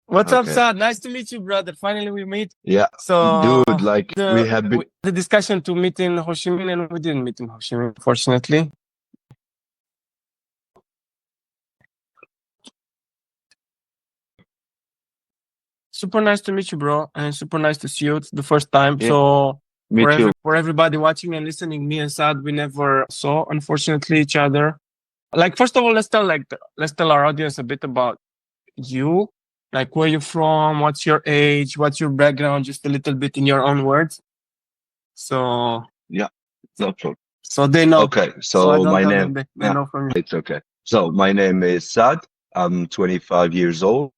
What's up, Okay. Saad? Nice to meet you, brother. Finally, we meet. Yeah, So dude, like we have been. the discussion to meet in Ho Chi Minh, and we didn't meet in Ho Chi Minh, unfortunately. Super nice to meet you, bro, and super nice to see you. It's the first time. Yeah, So me too. for everybody watching and listening, me and Saad, we never saw, unfortunately, each other. Like, first of all, let's tell our audience a bit about you. Like, where you from? What's your age? What's your background? Just a little bit in your own words. So Yeah, no problem. so they know. Okay, So I so don't my tell name. them they Yeah, know from you. it's okay. So my name is Saad. I'm 25 years old.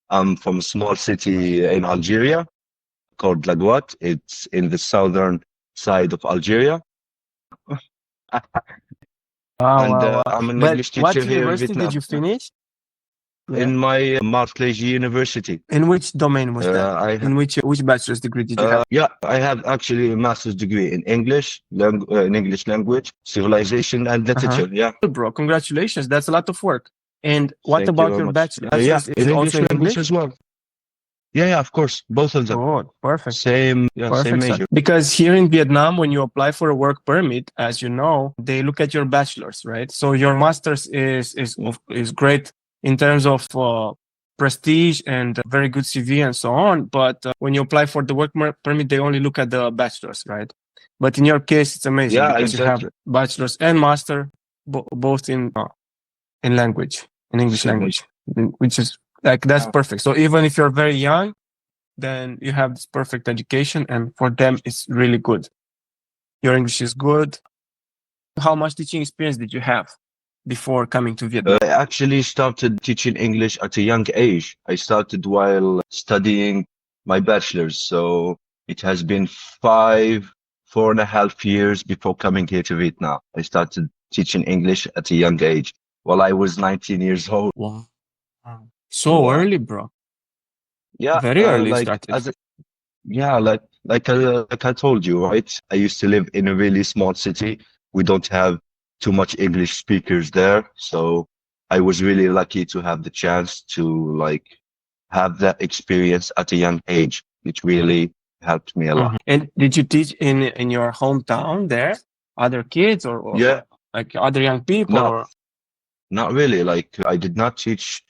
I'm from a small city in Algeria called Lagouat. It's in the southern side of Algeria. Wow, And wow, wow. I'm an But English what teacher here in university did Vietnam. you finish? Yeah. In my Marseille University. In which domain was that? I In which bachelor's degree did you have? Yeah, I have actually a master's degree in in English language, civilization, and Uh-huh. literature. Yeah, Bro, congratulations. That's a lot of work. And what thank you about very your much. bachelor? Yeah, Bachelor's, is in it also English in language English? as well. Yeah, yeah, of course, both of them. Good, perfect. Same, yeah, same Perfect, sir. major. Because here in Vietnam, when you apply for a work permit, as you know, they look at your bachelor's, right? So your master's is great in terms of prestige and very good CV and so on. But when you apply for the work permit, they only look at the bachelor's, right? But in your case, it's amazing Yeah, because you have exactly. bachelor's and master both in language, in English Same language, major. which is like that's Yeah. perfect. So even if you're very young, then you have this perfect education, and for them it's really good. Your English is good. How much teaching experience did you have before coming to Vietnam? I actually started teaching English at a young age. I started while studying my bachelor's, so it has been 4.5 years before coming here to Vietnam. I started teaching English at a young age while I was 19 years old. Wow. So Yeah, early, bro. yeah, Very early you like started. yeah, like I told you, right? I used to live in a really small city. We don't have too much English speakers there, so I was really lucky to have the chance to like have that experience at a young age. It really helped me a lot. And did you teach in your hometown there? Other kids or Yeah, like other young people not or? not really. Like I did not teach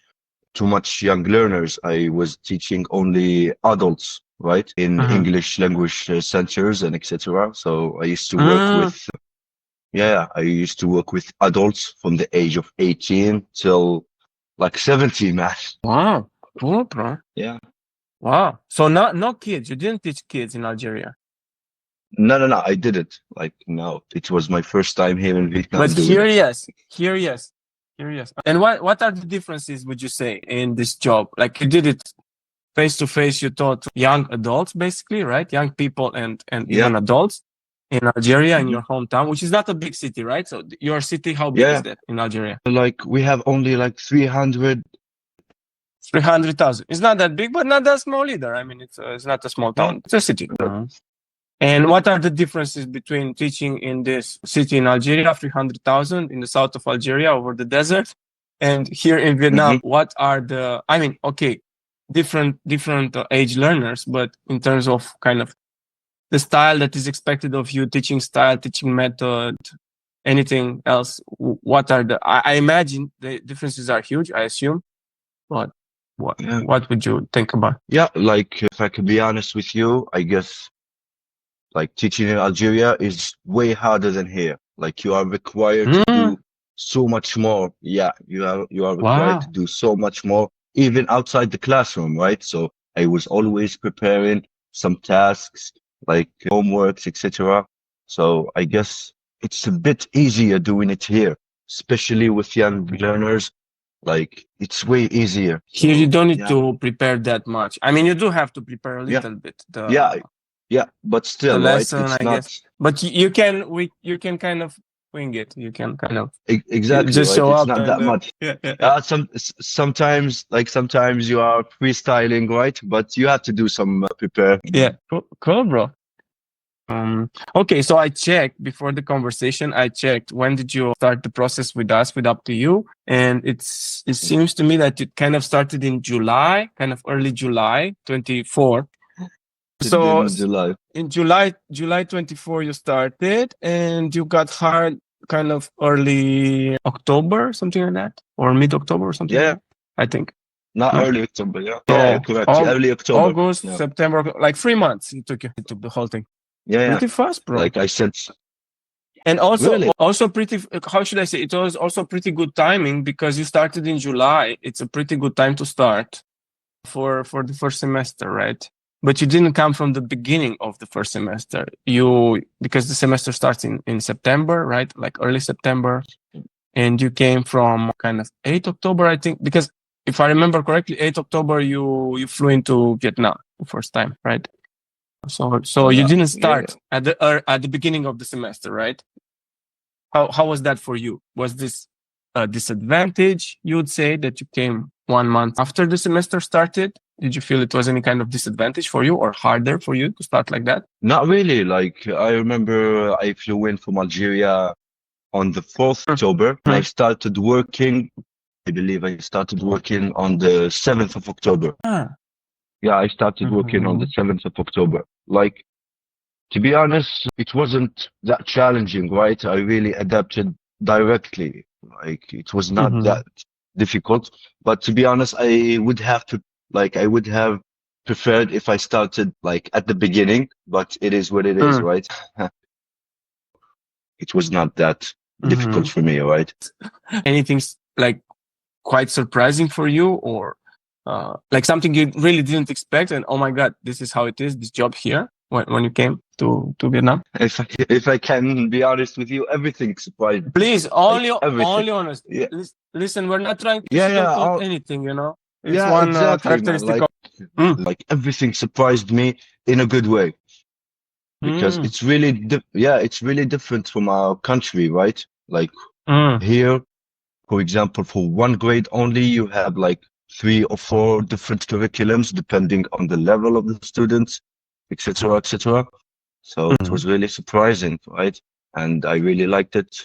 too much young learners. I was teaching only adults, right, in English language centers and etc. So I used to work with, yeah, I used to work with adults from the age of 18 till like 70, man. Wow, cool, bro. Yeah. Wow. So no kids. You didn't teach kids in Algeria. No, no, no, I didn't. Like, no, it was my first time here in Vietnam But doing it. curious. And what are the differences, would you say, in this job? Like you did it face to face, you taught young adults, basically, right? Young people and Yeah. even adults in Algeria, in Mhm. your hometown, which is not a big city, right? So your city, how big is Yeah. that in Algeria? Like, we have only like 300. 300,000. It's not that big, but not that small either. I mean, it's not a small No. town. It's a city. And what are the differences between teaching in this city in Algeria, 300,000 in the south of Algeria over the desert, and here in Vietnam? What are the, I mean, okay, different age learners, but in terms of kind of the style that is expected of you, teaching style, teaching method, anything else, what are the, I imagine the differences are huge, I assume, but Yeah. what would you think about? Yeah, like if I could be honest with you, I guess like teaching in Algeria is way harder than here. Like you are required to do so much more. Yeah, you are required to Wow. do so much more, even outside the classroom, right? So I was always preparing some tasks like homeworks, etc. So I guess it's a bit easier doing it here, especially with young learners. Like it's way easier. Here you So don't need yeah, to prepare that much. I mean, you do have to prepare a yeah, little bit yeah, yeah. But the still, right? lesson, It's I not. guess. But you can kind of wing it. You can kind of Exactly, just right? show It's up not and that much. yeah. Sometimes you are freestyling, right? But you have to do some prepare. Yeah, cool, bro. Okay, so I checked before the conversation. I checked when did you start the process with us, with Up to You, and it seems to me that it kind of started in July, kind of early July 24. So In July. in July 24 you started, and you got hired kind of early October, something like that, or mid-October or something. Yeah, like that, I think. not No? early October. Yeah, So yeah, correct. Early October. August, Yeah, September, like 3 months it took you to the whole thing. yeah. Pretty fast, bro. Like I said, And really. also pretty, how should I say? It was also pretty good timing because you started in July. It's a pretty good time to start for the first semester, right? But you didn't come from the beginning of the first semester. Because the semester starts in September, right? Like early September. And you came from kind of 8 October, I think, because if I remember correctly, 8 October you flew into Vietnam the first time, right? So you didn't start at the beginning of the semester, right? How was that for you? Was this a disadvantage, you would say, that you came 1 month after the semester started? Did you feel it was any kind of disadvantage for you or harder for you to start like that? Not really. Like I remember I flew in from Algeria on the 4th October and I started working. I believe I started working on the 7th of October. Yeah, I started working on the 7th of October. Like, to be honest, it wasn't that challenging, right? I really adapted directly. Like, it was not that difficult. But to be honest, I would have preferred if I started like at the beginning, but it is what it is, right? It was not that difficult for me, right? Anything like quite surprising for you, or like something you really didn't expect, and oh my God, this is how it is, this job here, when you came to Vietnam? If I can be honest with you, everything surprised me. Please, Like, everything. only honest. Yeah. Listen, we're not trying to Yeah, sugarcoat anything, you know. It's yeah, one exactly, man. characteristic Like everything surprised me in a good way because it's really, it's really different from our country, right? Like here, for example, for one grade only, you have like 3 or 4 different curriculums depending on the level of the students, etc., etc. So it was really surprising, right? And I really liked it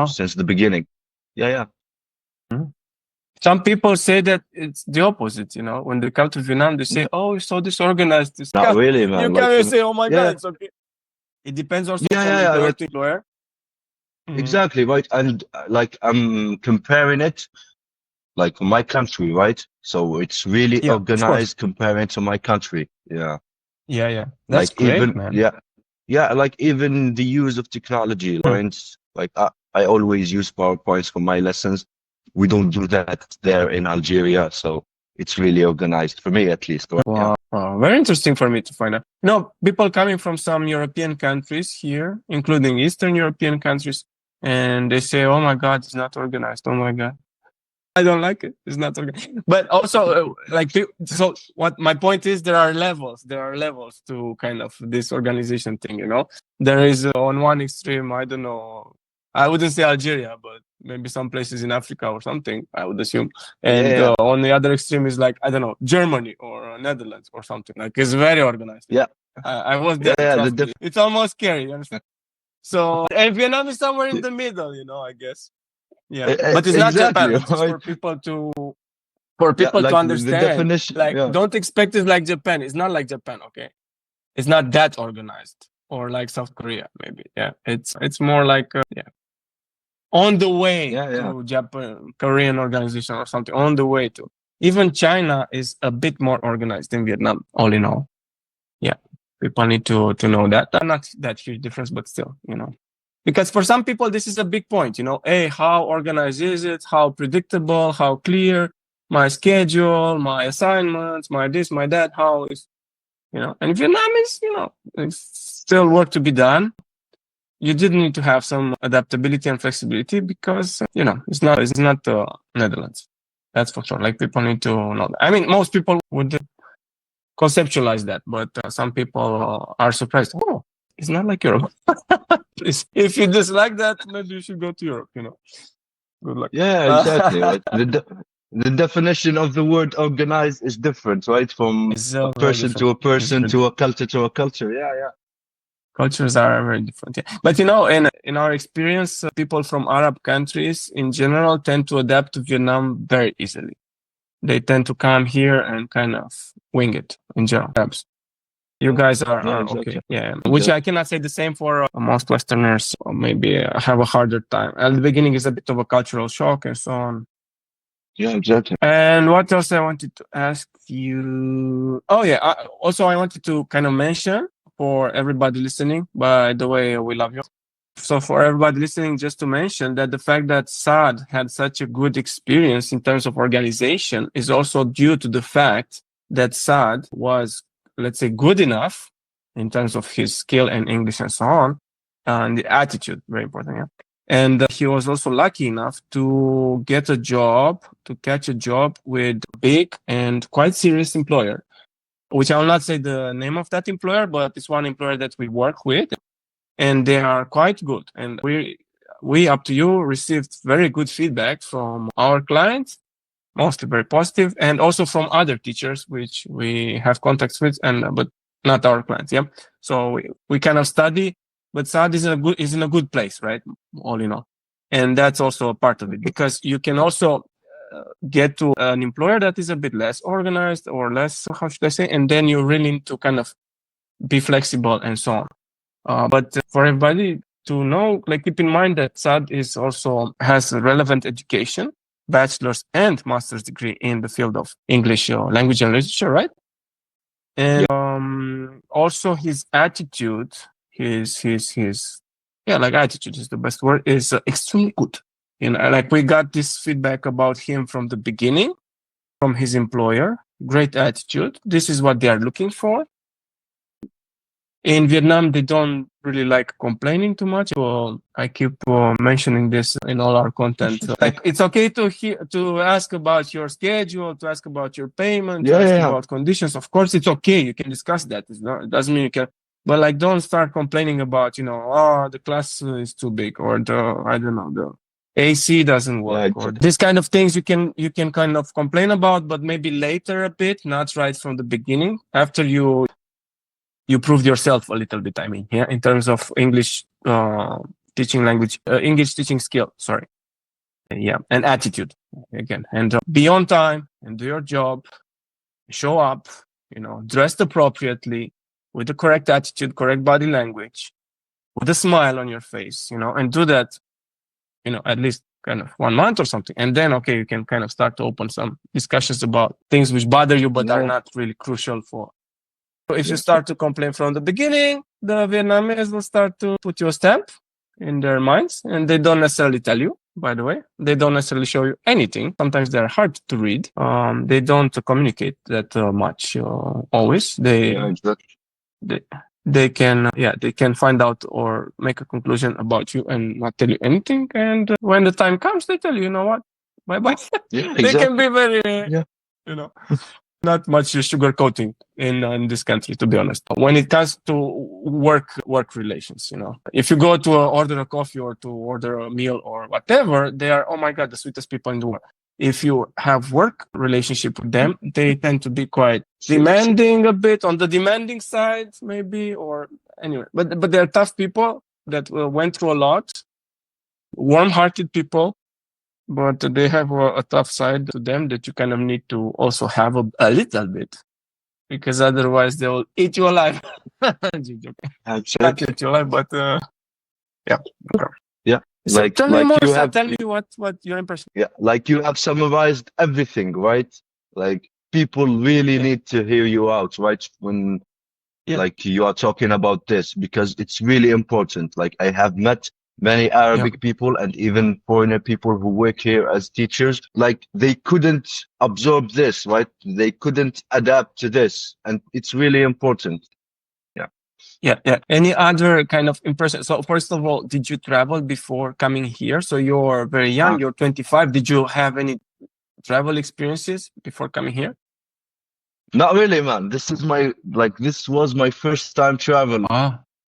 since the beginning. Yeah. Some people say that it's the opposite, you know. When they come to Vietnam, they say, "Oh, it's so disorganized." Not really, man. You Like, can't say, "Oh my God, it's okay." It depends also from employer to employer. Exactly, right. And like I'm comparing it like my country, right? So it's really organized comparing to my country. Yeah. Yeah. That's Like great, even man. yeah, like even the use of technology lines, like I always use PowerPoints for my lessons. We don't do that there in Algeria, so it's really organized for me at least. Right? Wow. Very interesting for me to find out. You know, people coming from some European countries here, including Eastern European countries, and they say, "Oh my God, it's not organized. Oh my God, I don't like it. It's not organized." But also, so what my point is, there are levels. There are levels to kind of this organization thing. You know, there is on one extreme, I don't know. I wouldn't say Algeria, but maybe some places in Africa or something, I would assume. And on the other extreme is like, I don't know, Germany or Netherlands or something. Like, it's very organized. Yeah. I was there. It's almost scary. You understand? So, and Vietnam is somewhere in the middle, you know, I guess. Yeah. But it's not Japan. It's just for people to understand. The definition, don't expect it like Japan. It's not like Japan, okay? It's not that organized. Or like South Korea, maybe. Yeah. It's more like, on the way to Japan, Korean organization or something, on the way to. Even China is a bit more organized than Vietnam, all in all. Yeah, people need to know that. Not that huge difference, but still, you know. Because for some people, this is a big point, you know. Hey, how organized is it? How predictable? How clear? My schedule, my assignments, my this, my that, how is, you know. And Vietnam is, you know, there's still work to be done. You did need to have some adaptability and flexibility because, you know, it's not Netherlands. That's for sure. Like, people need to know that. I mean, most people would conceptualize that, but some people are surprised. Oh, it's not like Europe. Please, if you dislike that, maybe you should go to Europe, you know. Good luck. Yeah, exactly. Right. The definition of the word organized is different, right? From a person to a person to a culture to a culture. Yeah. cultures are very different. Yeah. But in our experience, people from Arab countries in general tend to adapt to Vietnam very easily. They tend to come here and kind of wing it in general. Arabs. You guys are exactly. okay. Yeah. Which I cannot say the same for most Westerners. Or maybe have a harder time. At the beginning is a bit of a cultural shock and so on. Yeah, exactly. And what else I wanted to ask you? Oh yeah. Also, I wanted to kind of mention for everybody listening. By the way, we love you. So for everybody listening, just to mention that the fact that Saad had such a good experience in terms of organization is also due to the fact that Saad was, let's say, good enough in terms of his skill and English and so on, and the attitude, very important. Yeah. And he was also lucky enough to catch a job with a big and quite serious employer, which I will not say the name of that employer, but it's one employer that we work with. And they are quite good. And we up to you received very good feedback from our clients, mostly very positive, and also from other teachers which we have contacts with, but not our clients. Yeah. So we kind of study, but Saad is in a good place, right? All in all, and that's also a part of it because you can also get to an employer that is a bit less organized or less, how should I say, and then you really need to kind of be flexible and so on. But for everybody to know, like keep in mind that Saad has a relevant education, bachelor's and master's degree in the field of English language and literature, right? And also his attitude, attitude is the best word, is extremely good. Like we got this feedback about him from the beginning, from his employer. Great attitude. This is what they are looking for. In Vietnam, they don't really like complaining too much. I keep mentioning this in all our content. Like it's okay to ask about your schedule, to ask about your payment, to ask about conditions. Of course, it's okay. You can discuss that. It doesn't mean you can. But like, don't start complaining about the class is too big or the AC doesn't work or these kind of things. You can kind of complain about, but maybe later a bit, not right from the beginning. After you proved yourself a little bit, in terms of English English teaching skill, sorry. Yeah, and attitude, again. And be on time and do your job, show up, dressed appropriately, with the correct attitude, correct body language, with a smile on your face, and do that, at least kind of 1 month or something. And then, okay, you can kind of start to open some discussions about things which bother you, but are not really crucial for. If you start to complain from the beginning, the Vietnamese will start to put you a stamp in their minds, and they don't necessarily tell you, by the way. They don't necessarily show you anything. Sometimes they're hard to read. They don't communicate that much always. They can find out or make a conclusion about you and not tell you anything. And when the time comes, they tell you, you know what? Bye-bye. They can be very, not much sugarcoating in this country, to be honest. When it comes to work relations, if you go to order a coffee or to order a meal or whatever, they are, oh my God, the sweetest people in the world. If you have work relationship with them, they tend to be quite demanding a bit, on the demanding side, maybe, or anyway. But they're tough people that went through a lot, warm-hearted people. But they have a tough side to them that you kind of need to also have a little bit, because otherwise they will eat you alive. Not eat you alive, but yeah. Yeah. So tell me more. Tell me what your impression. Yeah, like you have summarized everything, right? Like people really need to hear you out, right? When like you are talking about this, because it's really important. Like I have met many Arabic people and even foreigner people who work here as teachers. Like they couldn't absorb this, right? They couldn't adapt to this, and it's really important. Yeah. Any other kind of impression? So first of all, did you travel before coming here? So you're very young, you're 25. Did you have any travel experiences before coming here? Not really, man. This was my first time travel.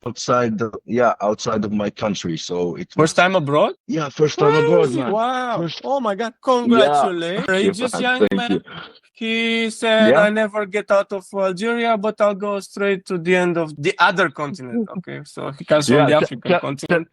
outside of my country. So it First was, time abroad? yeah, first time abroad, Crazy. man. Wow. First, Oh my God. yeah, Congratulations. thank you, Courageous man. young Thank you. man. He said, Yeah, I never get out of Algeria, but I'll go straight to the end of the other continent. Okay. So he comes from yeah, the African continent.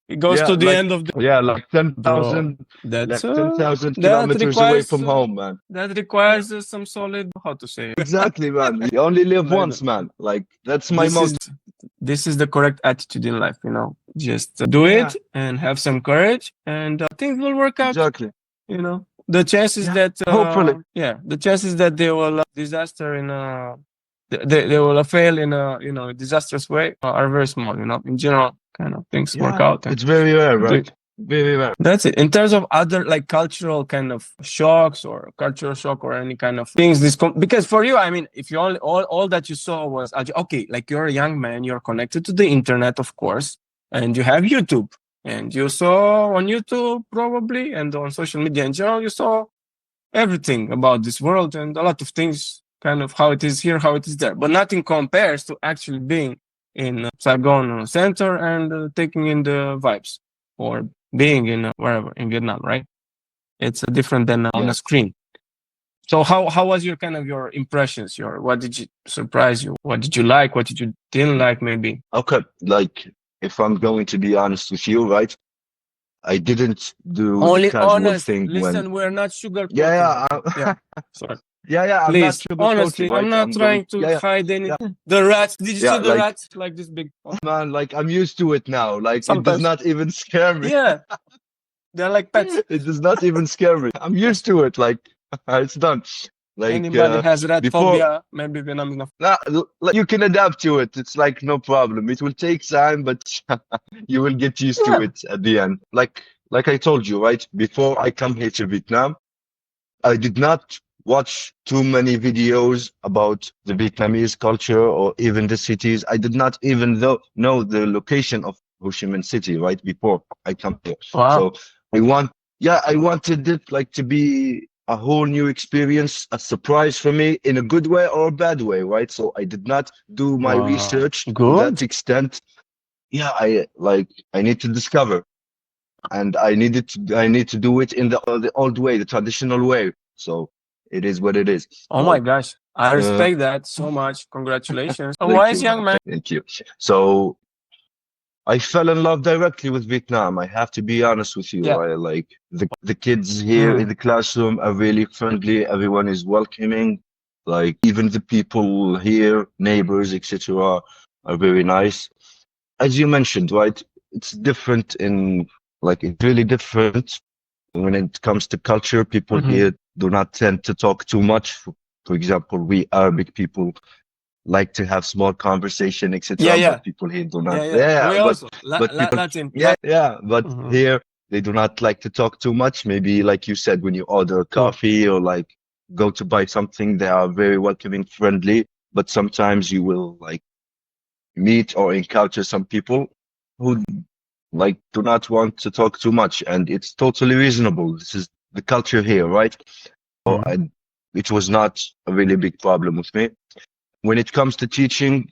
He goes yeah, to the end of the like bro. 10,000, That's like 10,000 that kilometers away requires from home, man. that requires some solid, how to say it. Exactly, man. You only live Like once, man. Like that's my this is motto. this is the correct attitude in life, you know. Just do Yeah, it and have some courage, and things will work out. exactly. You know, the chances Yeah, that hopefully. the chances that they will disaster in a they will fail in a disastrous way are very small. You know, in general, kind of things work Yeah, out, and it's very rare, they, right? Very rare. that's it. In terms of other like cultural kind of shocks or cultural shock or any kind of things, because for you, I mean, if you all that you saw was okay, like you're a young man, you're connected to the internet, of course, and you have YouTube, and you saw on YouTube probably, and on social media in general, you saw everything about this world and a lot of things, kind of how it is here, how it is there, but nothing compares to actually being in Saigon center and taking in the vibes, or being in wherever in Vietnam, right? It's different than on a Yes. screen. So how was your kind of your impressions? What did you surprise you? What did you like? What did you didn't like? Maybe Okay, like if I'm going to be honest with you, right? I didn't do the only casual honest. thing when, Listen, we're not sugarcoating. yeah, Okay, yeah. yeah, Sorry. I'm not Please, honestly, sugarcoating, I'm right? not I'm going, trying to hide yeah, anything. The rats. Did you yeah, see the like, rats? Like this big. man, like I'm used to it now. Like it does Sometimes. not even scare me. Yeah, they're like pets. It does not even scare me. I'm used to it. Like it's done. Like Anybody has rat before, phobia, maybe Vietnam enough. nah, like you can adapt to it. It's like no problem. It will take time, but you will get used to Yeah. it at the end. Like I told you, right? Before I come here to Vietnam, I did not watch too many videos about the Vietnamese culture or even the cities. I did not even know the location of Ho Chi Minh City, right? Before I come here. Wow. So I wanted it like to be a whole new experience, a surprise for me in a good way or a bad way, right? So I did not do my Wow. research to that Good. extent. Yeah, I need to discover, and I need to do it in the old way, the traditional way. So it is what it is. Oh my So gosh. I uh, respect that so much. Congratulations. A thank wise you, young man. man. Thank you. So I fell in love directly with Vietnam. I have to be honest with you. Yeah. I like the kids here in Mm. the classroom are really friendly. Everyone is welcoming. Like even the people here, neighbors, etc., are very nice. As you mentioned, right? It's different in like it's really different when it comes to culture. People Mhm. here do not tend to talk too much. For example, we Arabic people like to have small conversation, Yeah, etc. yeah. But people here do not. Yeah, yeah. Yeah, We also but people, Latin. yeah. But Mhm. here they do not like to talk too much. Maybe like you said, when you order Cool. coffee or like go to buy something, they are very welcoming, friendly. But sometimes you will like meet or encounter some people who like do not want to talk too much, and it's totally reasonable. This is the culture here, right? So Mhm. it was not a really big problem with me. When it comes to teaching,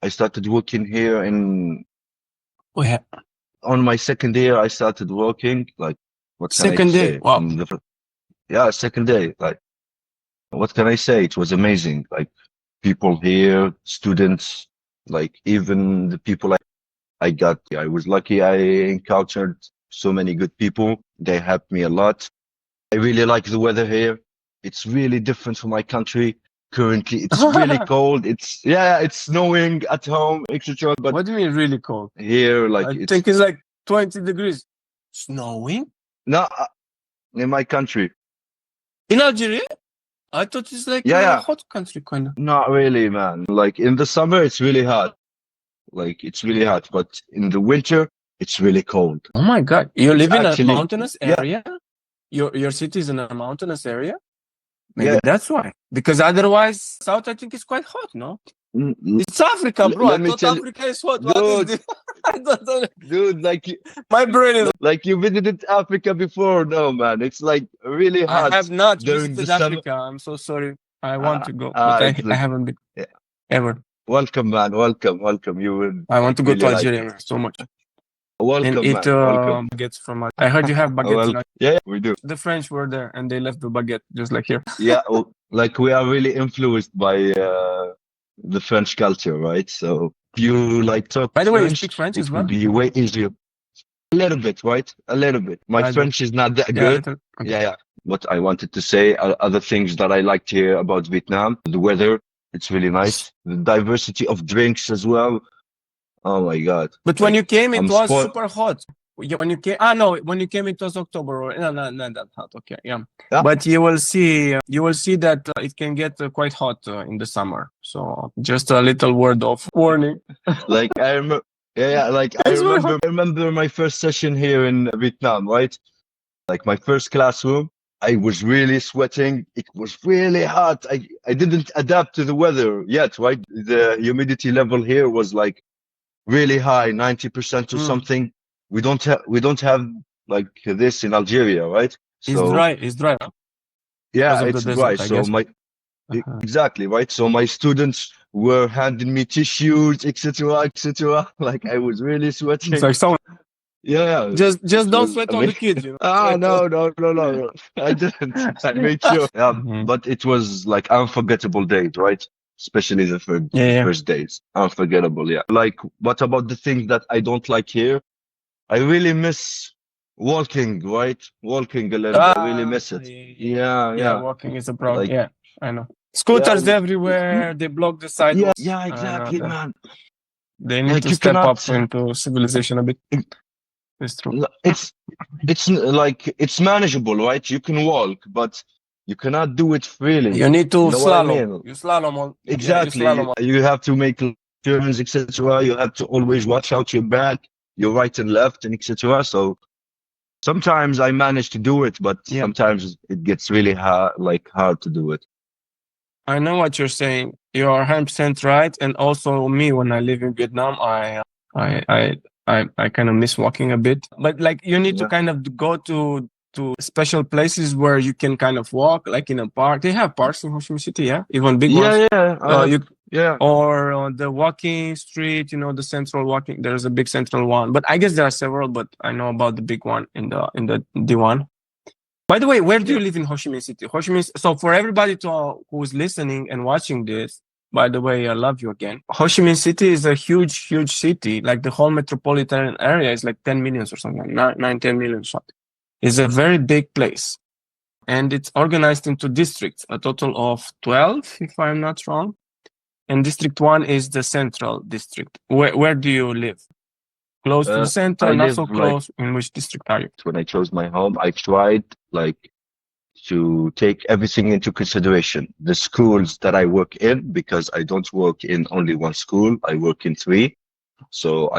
I started working here in We have on my second year. I started working. Like, what can I second day. say? Wow. Yeah, second day. Like, what can I say? It was amazing. Like, people here, students, like even the people I got. I was lucky. I encountered so many good people. They helped me a lot. I really like the weather here. It's really different from my country. Currently, it's really cold. It's snowing at home, etc. But What do you mean really cold? here, like I it's think it's like 20 degrees. Snowing? not in my country. In Algeria? I thought it's like Yeah, a yeah, hot country kind of. not really, man. Like in the summer, it's really hot. Like it's really hot, but in the winter, it's really cold. Oh my God. You It's live in a actually, mountainous yeah, area? Your city is in a mountainous area? Maybe yeah. that's why. Because otherwise, South, I think, is quite hot, no? Mm, mm. It's Africa, bro. I Let me thought tell you, Africa is hot. What is dude, this? I don't know. dude, My brain is. like you visited Africa before? No, man. It's like really I hot have not during the visited summer. Africa. I'm so sorry. I want to go, but It's I like, haven't been yeah. ever. Welcome, man. Welcome. You would I want to go to really like Algeria it. man, so much and Welcome, eat man. Welcome. baguettes from. I heard you have baguettes Well, in yeah, we do. the French were there and they left the baguette just like here. Yeah, like we are really influenced by the French culture, right? So if you like talk By the way, you French, speak French as it will well? be way easier. A little bit, right? A little bit. My I don't. French is not that Yeah, good. little. Okay. Yeah, yeah. What I wanted to say, other things that I liked here about Vietnam, the weather, it's really nice. The diversity of drinks as well. Oh my God. But when Like you came, it I'm was spoiled. super hot. When you came, no, when you came, it was October. Or, no, no, not that hot. Okay, yeah. Yeah, But you will see that it can get quite hot in the summer. So just a little word of warning. like I remember. Yeah, yeah. Like It's very hot. I remember my first session here in Vietnam, right? Like my first classroom, I was really sweating. It was really hot. I didn't adapt to the weather yet, right? The humidity level here was like really high, 90% or Mm. something. We don't have like this in Algeria, right? It's So dry. It's dry yeah, because of the it's dry. desert, I So guess. my Uh-huh. exactly, right? So my students were handing me tissues, etc., etc. Like I was really It's sweating. like so. Yeah, Just it don't was sweat on the amazing. kids. You know, Ah, sweat. no, no, no, no, no. I didn't. I made sure. Yeah, Mhm. but it was like unforgettable days, right? Especially Yeah, the yeah. first days. Unforgettable, yeah. Like, what about the things that I don't like here? I really miss walking, right? Walking a little bit. I really miss it. Yeah, Yeah, yeah. walking is a problem. Like, Yeah, I know. yeah, Scooters everywhere. They block the yeah, sidewalks. yeah, I know exactly, that. man. They need Like, to you step up cannot. into civilization a bit. It's true. It's like it's manageable, right? You can walk, but you cannot do it freely. You need to You know what I slalom. mean? You slalom on. Yeah, you Exactly. slalom. You have to make turns, etc. You have to always watch out your back, your right and left, and etc. So sometimes I manage to do it, but Yeah, sometimes it gets really hard to do it. I know what you're saying. You are 100% right. And also me, when I live in Vietnam, I, I, I kind of miss walking a bit. But like, you need to Yeah. kind of go to special places where you can kind of walk, like in a park. They have parks in Ho Chi Minh City, yeah, even big ones. Yeah, yeah. I have. You Yeah. or on the walking street, the central walking. There's a big central one, but I guess there are several. But I know about the big one in the D1. By the way, where do Yeah. you live in Ho Chi Minh City? Ho Chi Minh. So for everybody who's listening and watching this, by the way, I love you again. Ho Chi Minh City is a huge, huge city. Like the whole metropolitan area is like 10 million or something, 10 million something. It's a very big place. And it's organized into districts, a total of 12, if I'm not wrong. And District 1 is the central district. Where do you live? Close to the center, I not so live like close? In which district are you? when I chose my home, I tried like to take everything into consideration. The schools that I work in, because I don't work in only one school, I work in three. So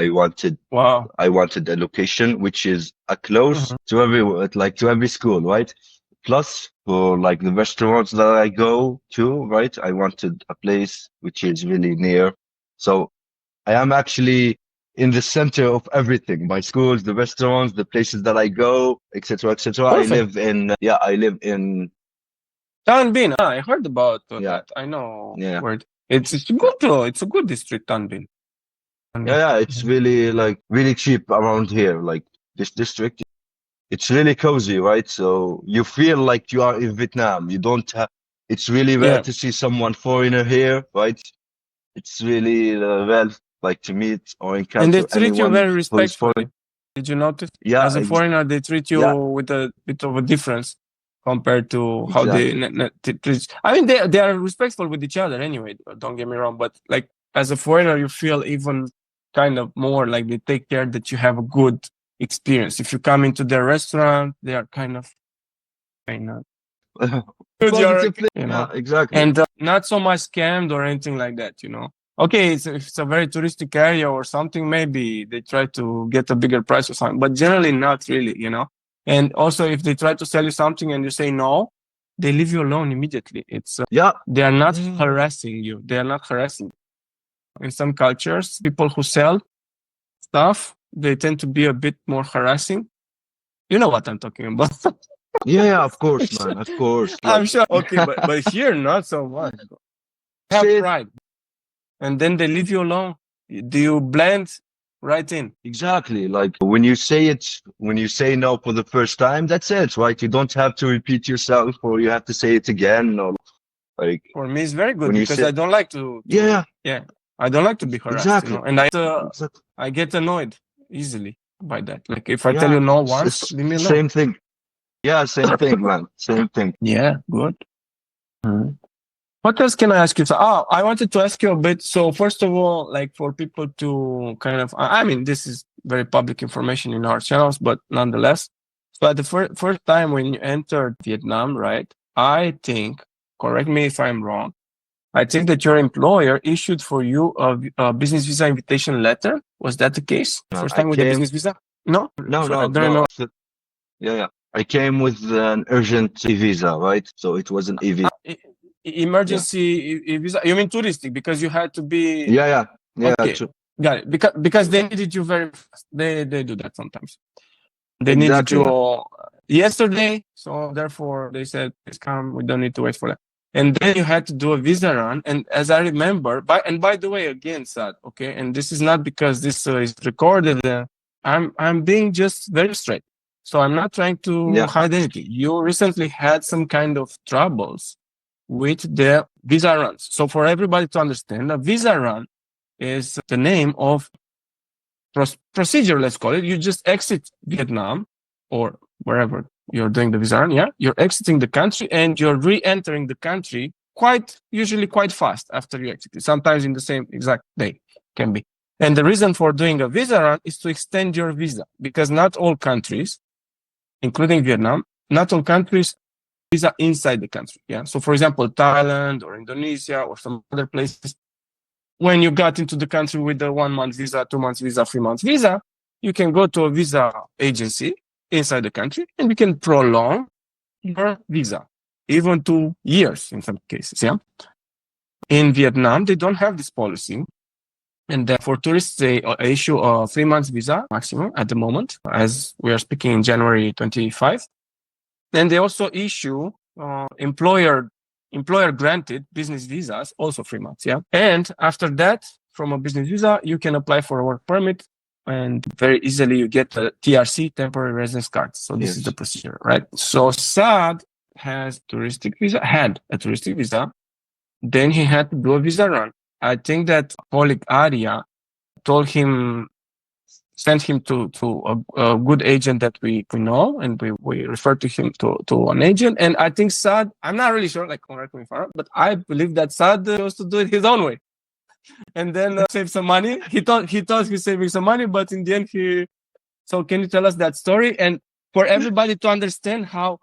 Wow. I wanted a location which is close to every school, right? Plus, for like the restaurants that I go to, right? I wanted a place which is really near. So I am actually in the center of everything. My schools, the restaurants, the places that I go, etc., etc. Perfect. I live in, Tan Bin. I heard about yeah, that. I know yeah. where it's a good district, Tan Bin. Yeah, yeah, it's really like really cheap around here. Like this district, it's really cozy, right? So you feel like you are in Vietnam. You don't have, it's really rare Yeah. to see someone foreigner here, right? It's really rare like to meet or And they encounter treat you anyone very who is foreign. respectfully. Did you notice? Yeah, As a foreigner, they treat you yeah, with a bit of a difference compared to how they exactly. treat. I mean, they are respectful with each other anyway. Don't get me wrong, but like as a foreigner, you feel even kind of more like they take care that you have a good experience. If you come into their restaurant, they are kind of good, Positively, you yeah, know, exactly. and not so much scammed or anything like that. Okay, if it's a very touristic area or something, maybe they try to get a bigger price or something, but generally not really. And also, if they try to sell you something and you say no, they leave you alone immediately. Yeah, They are not harassing you. They are not harassing. In some cultures, people who sell stuff, they tend to be a bit more harassing. You know what I'm talking about. yeah, yeah, of course, man, of course. I'm Like, sure. Okay, but here not so much. Have say pride. and then they leave you alone? Do you blend right in? Exactly. Like when you say no for the first time, that's it, right? You don't have to repeat yourself or you have to say it again or like For me, it's very good when you because say, I don't like to yeah, yeah, I don't like to be harassed, exactly. and Exactly. I get annoyed easily by that. Like if I tell Yeah. you no once, It's leave me alone. same thing. Yeah, same thing, man. Same thing. Yeah, good. Mhm. What else can I ask you? So, I wanted to ask you a bit. So, first of all, like for people to kind of, I mean, this is very public information in our channels, but nonetheless. So, at the first time when you entered Vietnam, right? I think, correct me if I'm wrong, I think that your employer issued for you a business visa invitation letter. Was that the case? Man, First I time with the came, business visa? No? no, So, I no, don't no. remember. Yeah, yeah. I came with an urgent visa, right? So it was an EV. Yeah. Emergency visa. You mean touristic because you had to be Yeah, yeah. Yeah, okay. Got it. Because they needed you very fast. They do that sometimes. They needed exactly, you man. yesterday, so therefore they said, "Please come. We don't need to wait for that." And then you had to do a visa run. And as I remember, by the way, again, Saad, okay, and this is not because this is recorded. I'm being just very straight. So I'm not trying to Yeah. hide anything. You recently had some kind of troubles with the visa runs. So for everybody to understand, a visa run is the name of procedure, let's call it. You just exit Vietnam or wherever you're doing the visa run, yeah? You're exiting the country and you're re-entering the country usually quite fast after you exit. Sometimes in the same exact day can be. And the reason for doing a visa run is to extend your visa because not all countries, including Vietnam, not all countries visa inside the country. Yeah. So for example, Thailand or Indonesia or some other places, when you got into the country with the 1 month visa, 2 months visa, 3 months visa, you can go to a visa agency inside the country and you can prolong your visa, even 2 years in some cases. Yeah. In Vietnam, they don't have this policy. And therefore, tourists, they issue a 3 months visa maximum at the moment, as we are speaking in January 25. Then they also issue employer granted business visas, also 3 months. Yeah. And after that, from a business visa, you can apply for a work permit and very easily you get a TRC, temporary residence card. So this is the procedure, right? So Saad had a touristic visa. Then he had to do a visa run. I think that colleague Aria told him, sent him to a good agent that we know, and we referred to him to an agent. And I think Saad, I'm not really sure, like correct me if I'm wrong, but I believe that Saad chose to do it his own way, and then save some money. He thought he's saving some money, but in the end he. So can you tell us that story and for everybody to understand how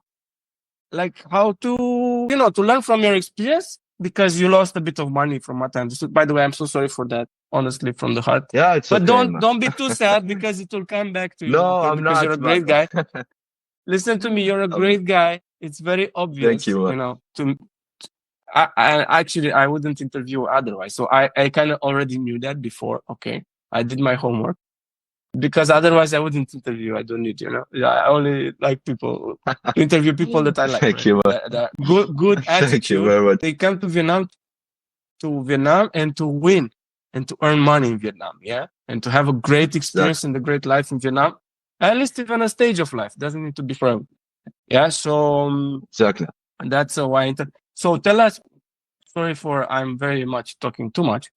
to to learn from your experience because you lost a bit of money from what I understood. By the way, I'm so sorry for that, honestly, from the heart. Yeah, it's But okay, man. don't be too sad because it will come back to you. No, Okay, I'm because you're a not, man. great guy. Listen to me, you're a great guy. It's very Thank obvious, you, man. to I wouldn't interview otherwise. So I kind of already knew that before. Okay. I did my homework because otherwise I wouldn't interview. I don't need, Yeah, I only like people to interview people that I like, Thank right? you, man. That good Thank you attitude. very much. They come to Vietnam and to win and to earn money in Vietnam, yeah, and to have a great experience Exactly. and a great life in Vietnam, at least even a stage of life. Doesn't need to be forever. Yeah, so Exactly. that's why. So tell us. Sorry for I'm very much talking too much,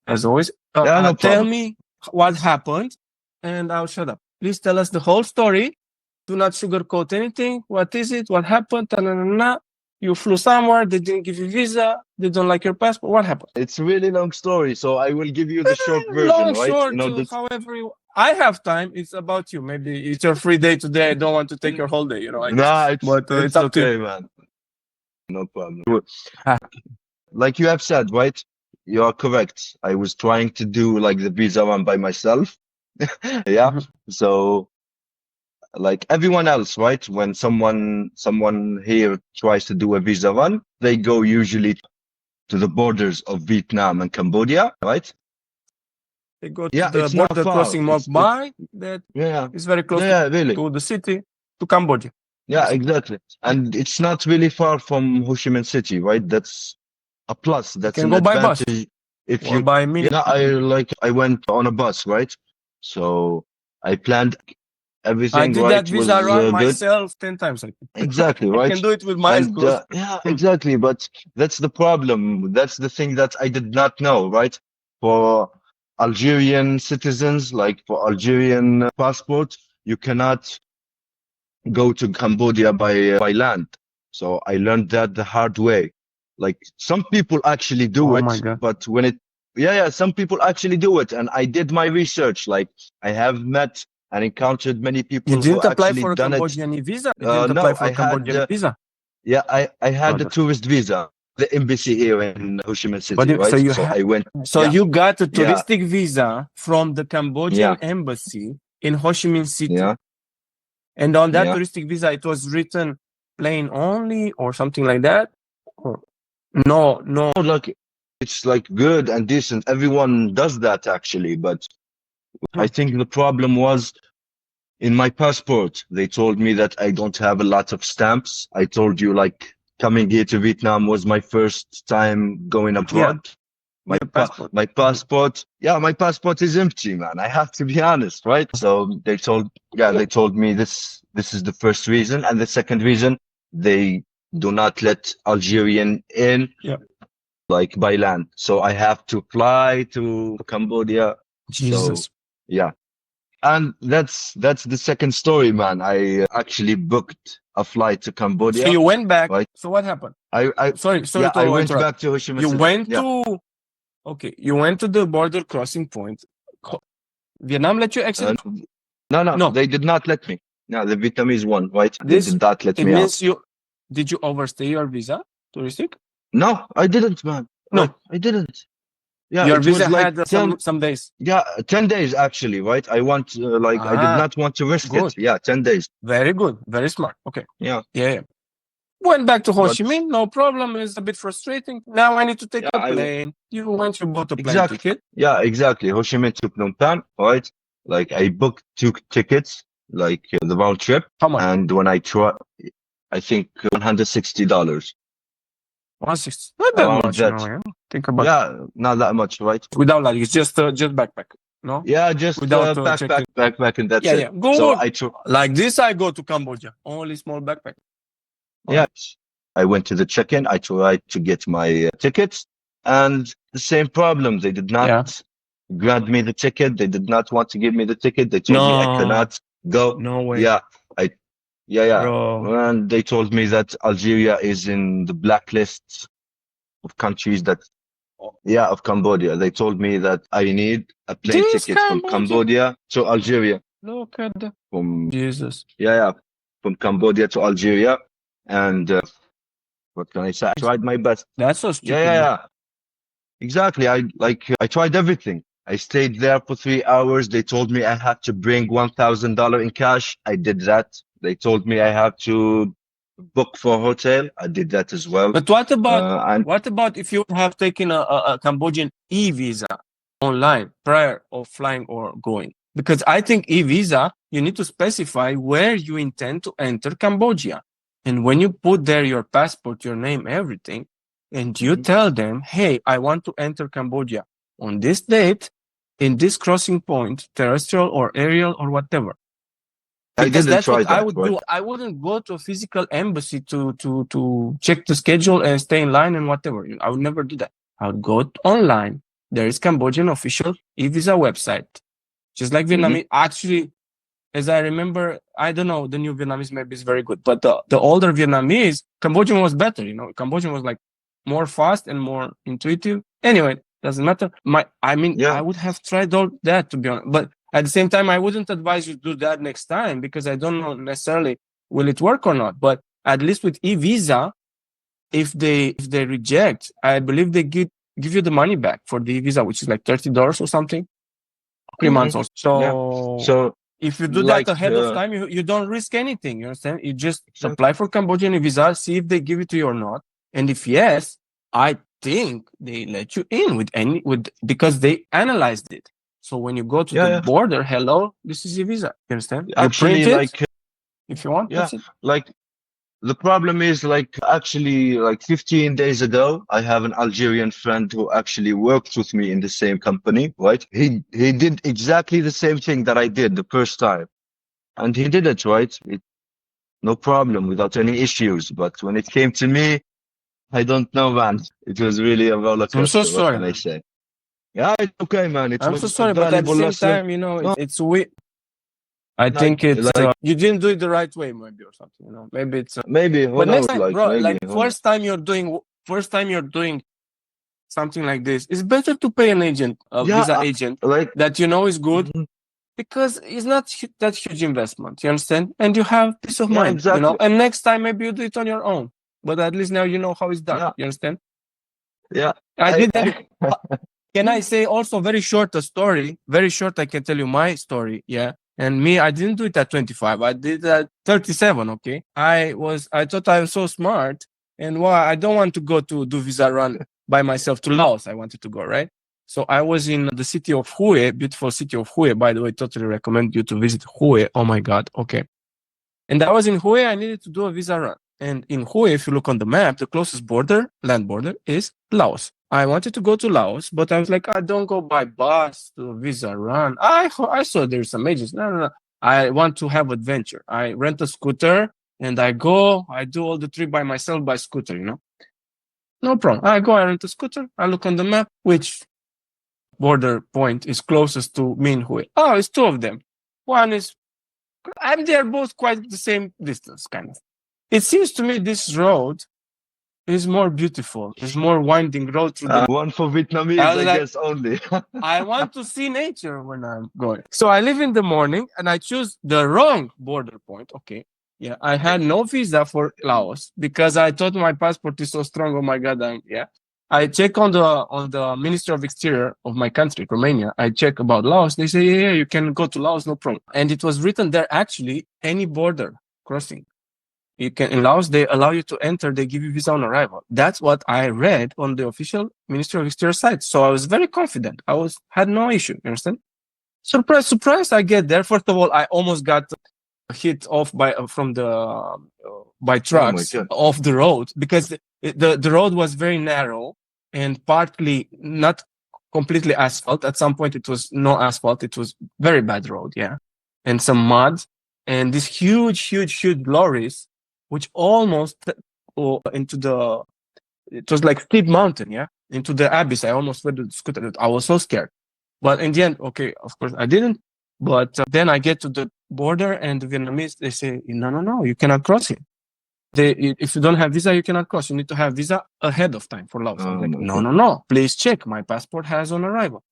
as always. Yeah, no Tell problem. me what happened, and I'll shut up. Please tell us the whole story. Do not sugarcoat anything. What is it? What happened? You flew somewhere. They didn't give you visa. They don't like your passport. What happened? It's a really long story, so I will give you the short version, Long, right? short, however I have time. It's about you. Maybe it's your free day today. I don't want to take your whole day. Nah, But it's it's up to you. okay, man. No problem. Like you have said, right? You are correct. I was trying to do like the visa one by myself. Yeah. Mhm. So like everyone else, right? When someone here tries to do a visa run, they go usually to the borders of Vietnam and Cambodia, right? They go to Yeah, the it's not border far. crossing Mok Bai. That Yeah, is very close yeah, really. to the city, to Cambodia. Yeah, Basically. exactly. And it's not really far from Ho Chi Minh City, right? That's a plus. You That's can an go by bus. advantage. if or you, by mini? yeah, I went on a bus, right? So I planned I everything did that right, visa was run good. myself 10 times. I think. Exactly, I right? can do it with my eyes And closed. yeah, exactly. But that's the problem. That's the thing that I did not know, right? For Algerian citizens, like for Algerian passport, you cannot go to Cambodia by land. So I learned that the hard way. Like some people actually do Oh my it, God. but some people actually do it. And I did my research. Like I have met and encountered many You people who didn't apply actually for a done it. Cambodian visa? You didn't apply No, for a Cambodian visa? yeah, I had the Brother. tourist visa, the embassy here in Ho Chi Minh But City, so right? you So I went, so yeah, you got a yeah, touristic visa from the Cambodian yeah, embassy in Ho Chi Minh City. yeah, And on that yeah. touristic visa, it was written plane only or something like that? Or, no, no. Like it's like good and decent. Everyone does that actually, but I think the problem was in my passport. They told me that I don't have a lot of stamps. I told you like coming here to Vietnam was my first time going Yeah, abroad. your passport. My passport, yeah, my passport is empty, man. I have to be honest, right? So they told me this is the first reason, and the second reason, they do not let Algerian in Yeah. like by land. So I have to fly to Cambodia. So Jesus. yeah. And that's the second story, man. I actually booked a flight to So Cambodia, you went back. right? So what happened? I Sorry yeah, I to went interrupt. back to Ho Chi Minh You City. went Yeah. to you went to the border crossing point. Vietnam let you exit? No, No. they did not let me. No, the Vietnamese one, right? They This did not let it me out. means did you overstay your visa touristic? No, I didn't, man. Right? No. I didn't. Yeah, Your it visa was like had 10, some days. yeah, 10 days actually, right? I did Ah, not want to risk good. it. Yeah, 10 days. Very good. Very smart. Okay. Yeah, Yeah. Went back to Ho but Chi Minh, no problem. It's a bit frustrating. Now I need to take yeah, a plane. You bought a plane exactly. ticket. Yeah, exactly. Ho Chi Minh to Phnom Penh, right? Like I booked two tickets, like the round trip. How much? And when I think $160 160. Not that around much, that. yeah. Think about Yeah, not that much, right? without luggage, just backpack. No? Yeah, just Without checking. backpack, and that's Yeah, it. yeah. Go So work. Like this, I go to Cambodia. Only small backpack. yeah, I went to the check-in. I tried to get my tickets, and the same problem. They did not Yeah. grant me the ticket. They did not want to give me the ticket. They told me I No, cannot go. no way, Yeah, I yeah. bro. And they told me that Algeria is in the blacklist of countries that, yeah, of Cambodia. They told me that I need a plane This ticket from Cambodia. Cambodia to Algeria. Look at the From Jesus. yeah, from Cambodia to Algeria, and what can I say? I tried my best. That's so Yeah, stupid. exactly. I tried everything. I stayed there for 3 hours. They told me I had to bring $1,000 in cash. I did that. They told me I had to book for a hotel. I did that as well. But what And about if you have taken a Cambodian e-visa online prior of flying or going? Because I think e-visa, you need to specify where you intend to enter Cambodia. And when you put there your passport, your name, everything, and you tell them, hey, I want to enter Cambodia on this date, in this crossing point, terrestrial or aerial or whatever. I Because didn't that's try what I that, would right? do. I wouldn't go to a physical embassy to check the schedule and stay in line and whatever. I would never do that. I would go online. There is Cambodian official e-visa website, just like Vietnamese. Actually, as I remember, I don't know, the new Vietnamese maybe is very good, but the older Vietnamese, Cambodian was better. Cambodian was like more fast and more intuitive. Anyway, doesn't matter. Yeah. I would have tried all that, to be honest, but at the same time, I wouldn't advise you to do that next time because I don't know necessarily will it work or not. But at least with e-visa, if they reject, I believe they give you the money back for the e-visa, which is like $30 or something, 3 months or so. Yeah. So If you do like that ahead of time, you don't risk anything. You understand? You just exactly. apply for Cambodian visa, see if they give it to you or not. And if yes, I think they let you in because they analyzed it. So when you go to the border, hello, this is your visa. You understand? Actually, you print it if you want. yeah, That's it. like the problem is like actually like 15 days ago, I have an Algerian friend who actually worked with me in the same company, right? He did exactly the same thing that I did the first time. And he did it, right? No problem without any issues. But when it came to me, I don't know, man. It was really a roller I'm so coaster. What sorry, can I man. say? Yeah, it's okay, man. It I'm so was a sorry, but at the valuable same lesson. time, you know, No, it's weird. I think it's like you didn't do it the right way, maybe, or something. You know, maybe it's. maybe, who But next knows? time, Like bro, maybe, like who knows? first time you're doing something like this, it's better to pay an agent, a Yeah, visa agent like, that you know is good mhm. because it's not that huge investment. You understand? And you have peace of Yeah, mind. You know. exactly. And next time, maybe you do it on your own. But at least now you know how it's done. Yeah, You understand? yeah. I I, did that. Can I say also very short a story? Very short, I can tell you my story. Yeah. And me, I didn't do it at 25. I did it at 37. Okay. I thought I was so smart. And why I don't want to go to do visa run by myself to Laos. I wanted to go, right? So I was in the city of Hue, beautiful city of Hue. By the way, totally recommend you to visit Hue. Oh my God. Okay. And I was in Hue. I needed to do a visa run. And in Hue, if you look on the map, the closest border, land border, is Laos. I wanted to go to Laos, but I was like, I don't go by bus to visa run. I saw there's some agents. No, no, no. I want to have adventure. I rent a scooter and I go. I do all the trip by myself by scooter. You know, no problem. I go. I rent a scooter. I look on the map, which border point is closest to me in Hue. Oh, it's two of them. One is, and they are both quite the same distance, kind of. It seems to me this road is more beautiful. It's more winding road through the. one for I Vietnamese, was I like, guess only. I want to see nature when I'm going. So I leave in the morning and I choose the wrong border point. Okay. Yeah. I had no visa for Laos because I thought my passport is so strong. Oh my God. Yeah. I check on the Ministry of Exterior of my country, Romania. I check about Laos. They say, yeah, you can go to Laos, no problem. And it was written there actually any border crossing. You can in Laos, they allow you to enter, they give you visa on arrival. That's what I read on the official Ministry of Exterior site. So I was very confident. Had no issue. You understand? Surprise, surprise! I get there. First of all, I almost got hit off by Oh my trucks God. off the road because the road was very narrow and partly not completely asphalt. At some point, it was no asphalt. It was very bad road, yeah, and some mud and these huge lorries, which almost into the. It was like steep mountain, yeah, into the abyss. I almost went to the scooter. I was so scared, but in the end, okay, of course, I didn't. But then I get to the border, and the Vietnamese they say, no, you cannot cross it. If you don't have visa, you cannot cross. You need to have visa ahead of time for Laos. I was Oh like, my God. no, please check. My passport has on arrival.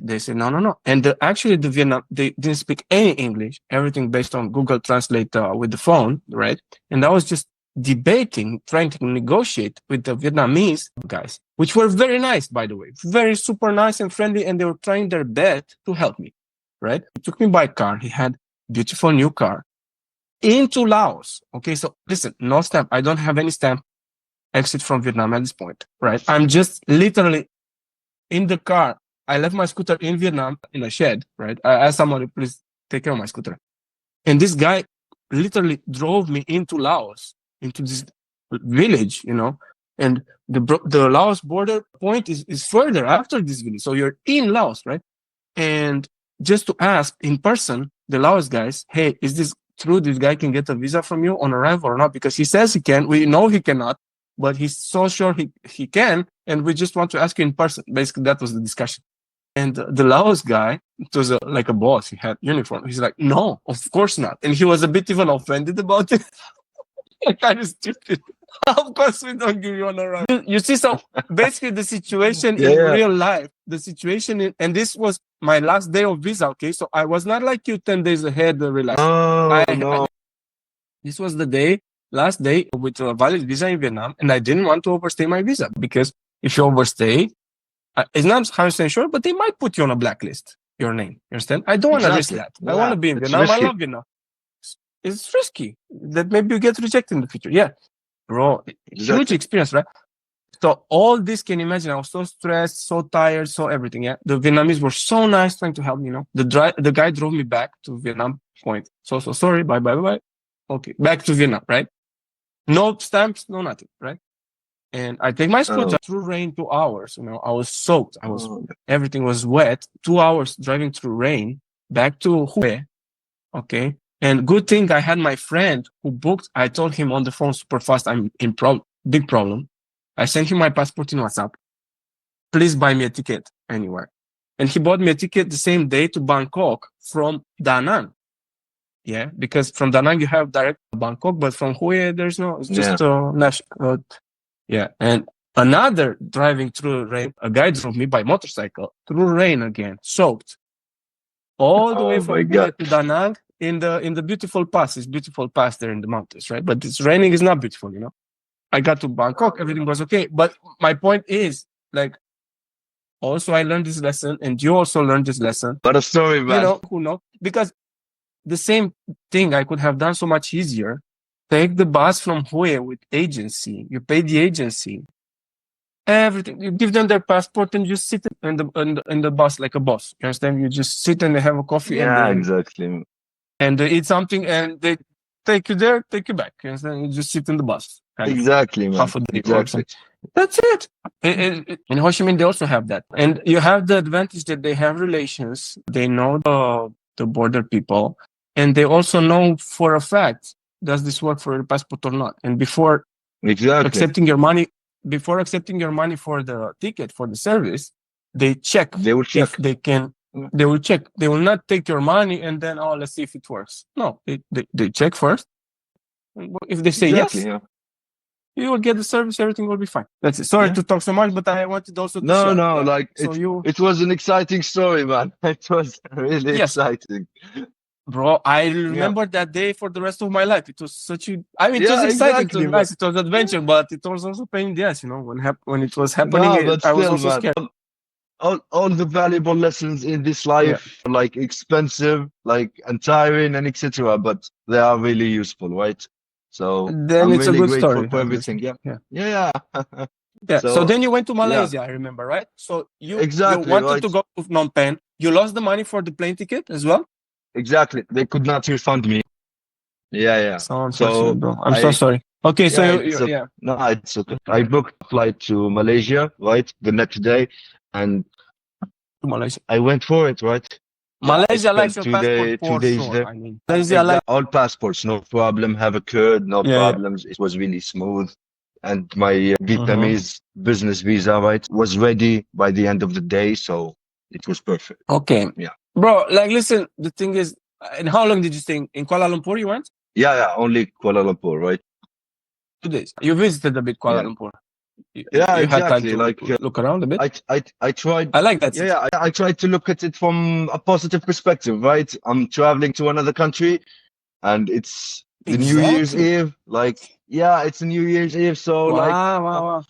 They say, no. And actually, the Vietnam, they didn't speak any English, everything based on Google Translate with the phone, right? And I was just debating, trying to negotiate with the Vietnamese guys, which were very nice, by the way, very super nice and friendly. And they were trying their best to help me, right? He took me by car. He had beautiful new car into Laos. Okay, so listen, no stamp. I don't have any stamp exit from Vietnam at this point, right? I'm just literally in the car. I left my scooter in Vietnam in a shed, right? I asked somebody, please take care of my scooter. And this guy literally drove me into Laos, into this village, you know. And the Laos border point is further after this village. So you're in Laos, right? And just to ask in person, the Laos guys, hey, is this true? This guy can get a visa from you on arrival or not? Because he says he can. We know he cannot, but he's so sure he can. And we just want to ask you in person. Basically, that was the discussion. And the Laos guy, it was like a boss. He had uniform. He's like, no, of course not. And he was a bit even offended about it. Kind of stupid. Of course, we don't give you an arrival. You see, so basically, the situation Yeah, in yeah. real life, and this was my last day of visa. Okay, so I was not like you 10 days ahead. Relax. No, no. This was the last day with a valid visa in Vietnam, and I didn't want to overstay my visa because if you overstay, it's not 100% sure, but they might put you on a blacklist. Your name, you understand? I don't want to risk Exactly. that. I want Yeah, to be in it's Vietnam. I risky. love Vietnam. It's risky that maybe you get rejected in the future. Yeah, bro, huge Exactly. experience, right? So all this, can you imagine? I was so stressed, so tired, so everything. Yeah, the Vietnamese were so nice, trying to help me. You know, the guy drove me back to Vietnam point. So sorry. Bye. Okay, back to Vietnam, right? No stamps, no nothing, right? And I take my scooter Oh, through rain 2 hours. I was soaked. oh, Everything was wet. 2 hours driving through rain back to Hue. Okay. And good thing I had my friend who booked. I told him on the phone super fast, I'm in big problem. I sent him my passport in WhatsApp. Please buy me a ticket anywhere. And he bought me a ticket the same day to Bangkok from Da Nang. Yeah, because from Da Nang you have direct to Bangkok, but from Hue there's no. It's just national. Yeah, and another driving through rain. A guy drove me by motorcycle through rain again, soaked all the way oh from my Hue God. to Da Nang in the beautiful pass. It's beautiful pass there in the mountains, right? But it's raining is not beautiful. I got to Bangkok, everything was okay. But my point is, like, also I learned this lesson, and you also learned this lesson. What a story, man. Who knows? Because the same thing I could have done so much easier. Take the bus from Hue with agency. You pay the agency. Everything. You give them their passport and you sit in the bus like a boss. You understand? You just sit and they have a coffee Yeah, exactly. and they eat something and they take you there, take you back. You understand? You just sit in the bus. Kind of Exactly, man. half a day or Exactly. something. That's it. In Ho Chi Minh, they also have that. And you have the advantage that they have relations. They know the border people. And they also know for a fact, does this work for your passport or not? And before Exactly. accepting your money for the ticket, for the service, they check They will check. if they can. They will check. They will not take your money and then, oh, let's see if it works. No, they check first. If they say Exactly, yes, yeah. you will get the service, everything will be fine. That's it. Sorry Yeah. to talk so much, but I wanted also to No, share. no, Yeah. like So it was an exciting story, man. It was really Yes. exciting. Bro, I remember that day for the rest of my life. It was such a, I mean, it was Yeah, exciting to exactly, be nice. It was adventure, but it was also pain in the ass, when it was happening, No, but I was still, also man, scared. all the valuable lessons in this Yeah. life, like expensive, like and tiring and etc., but they are really useful, right? So Then I'm it's a really good grateful story, for obviously. everything. Yeah, Yeah. yeah, yeah. Yeah. So So then you went to yeah, Malaysia, I remember, right? So you exactly, wanted to right? go to Phnom Penh. You lost the money for the plane ticket as well? Exactly. They could not refund me. Yeah, yeah. So unfortunate, So bro. I'm so sorry. Okay, so yeah, it's a yeah. no, it's okay. I booked a flight to Malaysia, right, the next day, and To Malaysia. I went for it, right? Yeah, I Malaysia likes spent your two passport day, for 2 days sure. there. I mean, Malaysia like, Exactly. All passports, no problem. Have occurred, no yeah, yeah. problems. It was really smooth. And my Mm-hmm. Vietnamese business visa, right, was ready by the end of the day. So it was perfect. Okay. Yeah. Bro, like, listen, the thing is, and how long did you stay in Kuala Lumpur? You went? Yeah, yeah. Only Kuala Lumpur, right? 2 days. You visited a bit Kuala Yeah. Lumpur. Yeah, You had time exactly. to Like look around a bit. I tried. I like that Yeah, city. yeah. I tried to look at it from a positive perspective, right? I'm traveling to another country, and it's the New Year's Exactly. Eve. Like, yeah, it's a New Year's Eve, so like, Wow, wow, wow.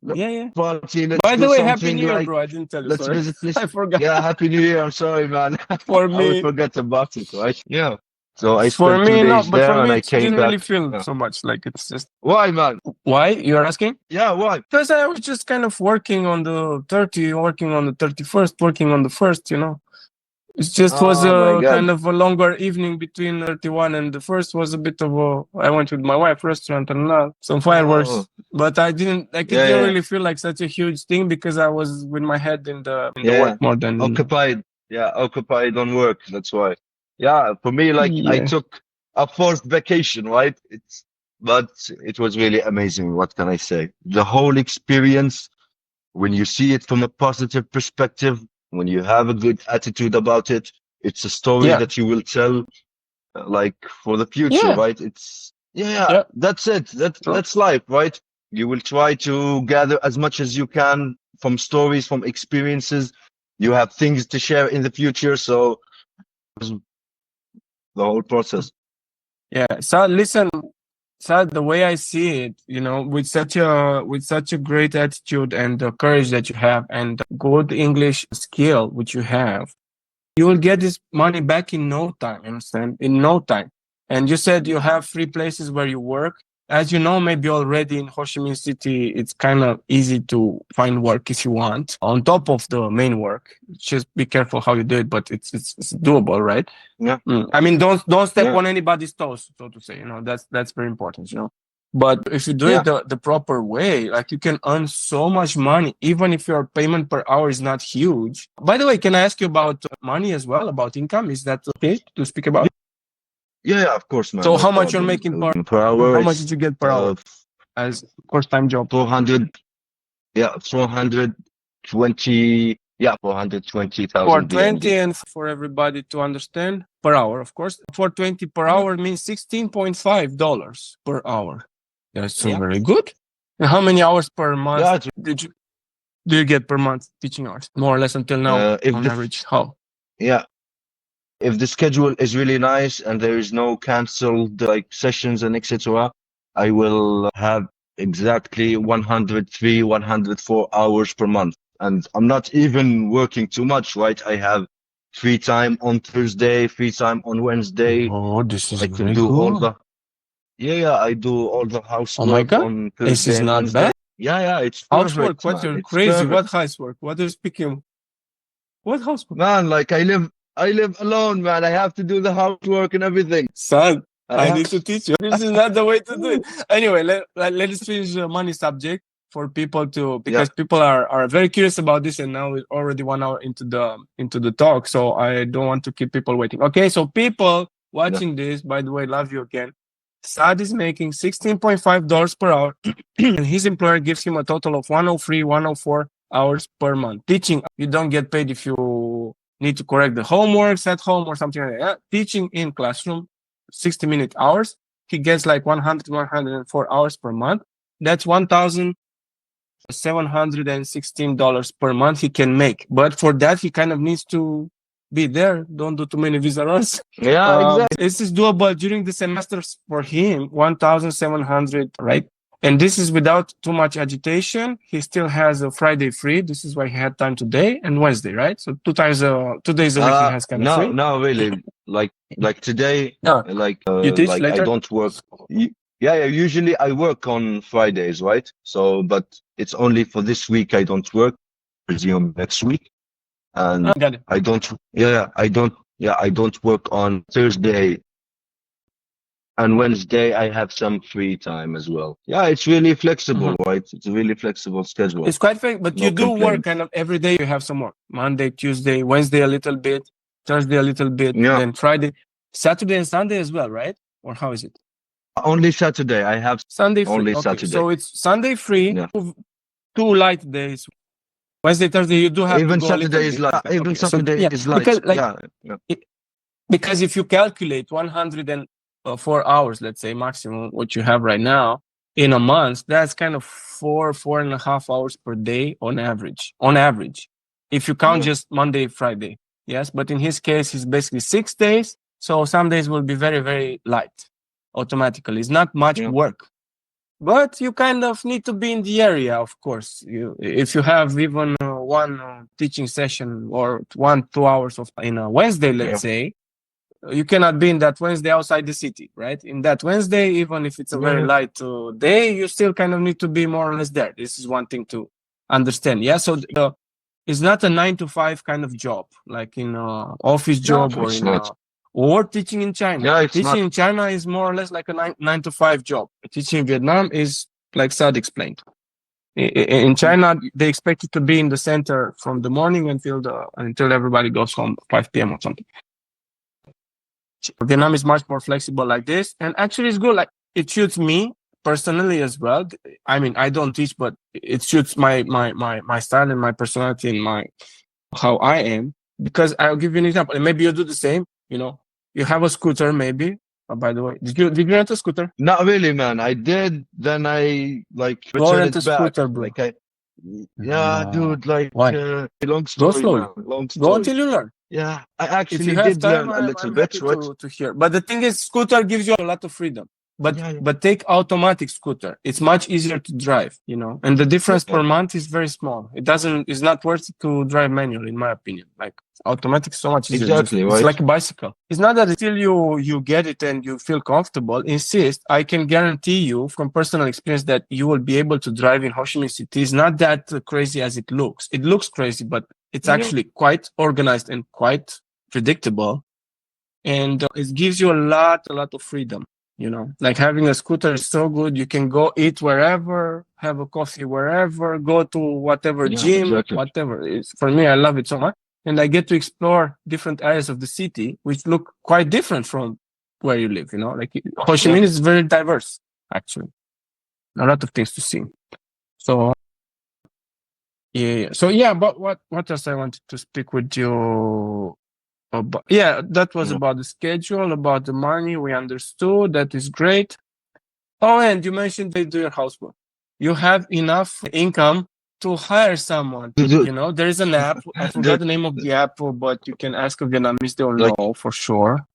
let's Yeah, yeah. party, let's By do the way, Happy something New Year, like, bro. I didn't tell you. let's Sorry. visit I this. forgot. Yeah, Happy New Year. I'm sorry, man. For I would me, forget about it, right? Yeah. So I spent two no. days But for there and me, I it came didn't really back. feel Yeah. so much. Like, it's just, Why, man? why? You're asking? Yeah, why? Because I was just kind of working on the 30, working on the 31st, working on the 1st, It just was Oh my a God. kind of a longer evening between 31 and the first was a bit of a, I went with my wife restaurant and some fireworks, Oh, but it yeah, didn't yeah, really feel like such a huge thing because I was with my head in the yeah. work more than, Occupied. Yeah, occupied on work. That's why. Yeah, for me, like I yeah. took a forced vacation, right? But it was really amazing. What can I say? The whole experience, when you see it from a positive perspective, when you have a good attitude about it, it's a story Yeah. that you will tell, like for the future, Yeah. right? It's yeah, Yeah. that's it. True. That's life, right? You will try to gather as much as you can from stories, from experiences. You have things to share in the future, so the whole process. Yeah. So listen, Saad, the way I see it, with such a great attitude and the courage that you have and the good English skill which you have, you will get this money back in no time, you understand? In no time. And you said you have 3 places where you work. As you know, maybe already in Ho Chi Minh City, it's kind of easy to find work if you want, on top of the main work. Just be careful how you do it, but it's doable, right? Yeah, I mean, don't step yeah, on anybody's toes, so to say. That's very important. But if you do it the proper way, like you can earn so much money, even if your payment per hour is not huge. By the way, can I ask you about money as well, about income? Is that okay to speak about? Yeah, of course, man. So No how much you're problem. making Per hour? how much did you get per hour as first-time job? 400. Yeah, 420. Yeah, 420,000 420, BND. and for everybody to understand, per hour, of course. 420 per hour means $16.5 per hour. That's so very good. And how many hours per month Yeah, do you get per month teaching hours? More or less until now, if on the average, how? yeah, if the schedule is really nice and there is no canceled like sessions and etc., I will have exactly 103, 104 hours per month. And I'm not even working too much, right? I have free time on Thursday, free time on Wednesday. Oh, this is I can very do all good. the Yeah, I do all the Oh my housework God, on this Thursday is and not bad. Wednesday. Yeah, it's Housework, perfect, what? man. You're It's crazy. perfect. What housework? What are you speaking? What housework? Man, like I live alone, man. I have to do the housework and everything. Son, I I have need to teach you. This is not the way to do it. Anyway, let's finish the money subject for people to, Yeah, because people are very curious about this, and now we're already 1 hour into the talk, so I don't want to keep people waiting. Okay, so people yeah. watching this, by the way, love you again. Saad is making $16.5 per hour, and his employer gives him a total of 103, 104 hours per month. Teaching, you don't get paid if you need to correct the homeworks at home or something like that. Teaching in classroom, 60-minute hours. He gets like 100, 104 hours per month. That's $1,716 per month he can make. But for that, he kind of needs to be there. Don't do too many visa runs. Yeah, exactly. This is doable during the semesters for him, 1,700, right? And this is without too much agitation. He still has a Friday free. This is why he had time today and Wednesday, right? So 2 days a week he has kind of No, free. no, really. Like today, No, you teach like I later? don't work. Yeah, usually I work on Fridays, right? So, but it's only for this week I don't work. Resume next week. And Got it. I don't, I don't work on Thursday and Wednesday. I have some free time as well. Yeah, it's really flexible, right? It's a really flexible schedule. It's quite fair, but you No do work complaints. kind of every day. You have some work. Monday, Tuesday, Wednesday a little bit, Thursday a little bit, Yeah, then Friday, Saturday and Sunday as well, right? Or how is it? only Saturday. I have Sunday free. only Okay, Saturday. so it's Sunday free, Yeah. two light days. Wednesday, Thursday, you do have to Even go a little Saturday is bit. light. Even Okay, so Saturday yeah, is light. because like Yeah. because if you calculate 104 hours, let's say maximum what you have right now in a month, that's kind of 4.5 hours per day on average. On average, if you count Yeah. just Monday, Friday, yes. But in his case, he's basically 6 days, so some days will be very, very light automatically. It's not much Yeah. work. But you kind of need to be in the area, of course. If you have even one teaching session or 1-2 hours of in a Wednesday, let's Yeah. say, you cannot be in that Wednesday outside the city, right? In that Wednesday, even if it's a very light day, you still kind of need to be more or less there. This is one thing to understand. Yeah, so it's not a 9 to 5 kind of job, like in an office job or It's in not. or teaching in China. Yeah, it's Teaching not. in China is more or less like a 9 to 5 job. Teaching in Vietnam is like Saad explained. In China, they expect you to be in the center from the morning until everybody goes home 5 p.m. or something. Vietnam is much more flexible like this, and actually it's good. Like it suits me personally as well. I mean, I don't teach, but it suits my style and my personality and my how I am. Because I'll give you an example, and maybe you do the same. You know, you have a scooter, maybe. Oh, by the way, did you rent a scooter? Not really, man. I did, then I like Go return rent a it back. scooter, bro. Yeah, No. dude, like Why? long Go story, slowly. man. Long Go story. until you learn. Yeah, I If you actually have did time, learn a little I'm bit, happy right? to hear. But the thing is, scooter gives you a lot of freedom. Yeah, But take automatic scooter. It's much easier to drive, you know. And the difference yeah. per month is very small. It's not worth it to drive manual, in my opinion. Like automatic is so much easier. Exactly, It's right? like a bicycle. It's not that until you get it and you feel comfortable. Insist. I can guarantee you from personal experience that you will be able to drive in Ho Chi Minh City. It's not that crazy as it looks. It looks crazy, but it's Yeah. actually quite organized and quite predictable. And it gives you a lot of freedom. Like having a scooter is so good. You can go eat wherever, have a coffee wherever, go to whatever Yeah, gym, exactly. whatever. For me, I love it so much. And I get to explore different areas of the city, which look quite different from where you live, Like Ho Chi Minh is very diverse, actually. A lot of things to see. So, yeah. So, yeah, but what else I wanted to speak with you about? Yeah, that was about the schedule, about the money. We understood. That is great. Oh, and you mentioned they do your housework. You have enough income to hire someone. There is an app. I forgot the name of the app, but you can ask a Vietnamese. They'll know for sure.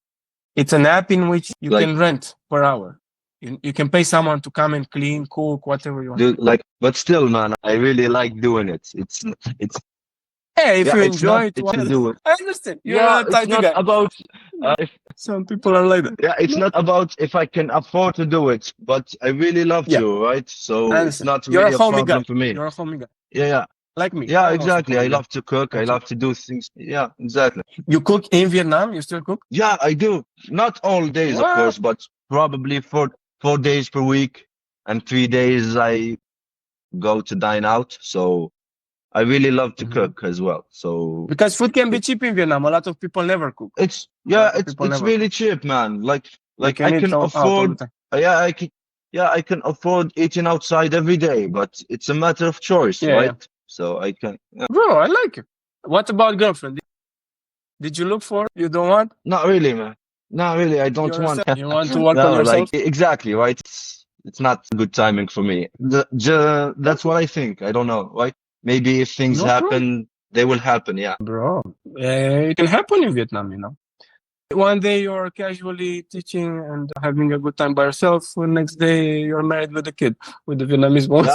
It's an app in which you can rent per hour. You can pay someone to come and clean, cook, whatever you want. But still, man, I really like doing it. Hey, if you it's not enjoy it, it's do it. I understand. You're a tidy guy. About Some people are like that. yeah, it's not about if I can afford to do it, but I really love to, right? So it's not You're a really a homey guy. problem for me. You're a homey guy. Yeah, Like me. yeah, I'm also exactly. I homey guy. love to cook. I love to do things. Yeah, exactly. You cook in Vietnam? You still cook? Yeah, I do. Not all days, of course, but probably 4 days per week, and 3 days I go to dine out. So I really love to cook as well. So because food can be cheap in Vietnam. A lot of people never cook. It's really cheap, man. Like I can afford. I can afford eating outside every day, but it's a matter of choice, right? Yeah. So I can. Yeah. Bro, I like it. What about girlfriend? Did you look for? You don't want? Not really, man. Not really. I don't want. You want to work No, on yourself? Exactly, right? It's not good timing for me. That's what I think. I don't know, right? Maybe if things happen, they will happen. Yeah, bro. It can happen in Vietnam, One day you're casually teaching and having a good time by yourself. The next day you're married with a kid, with the Vietnamese ones.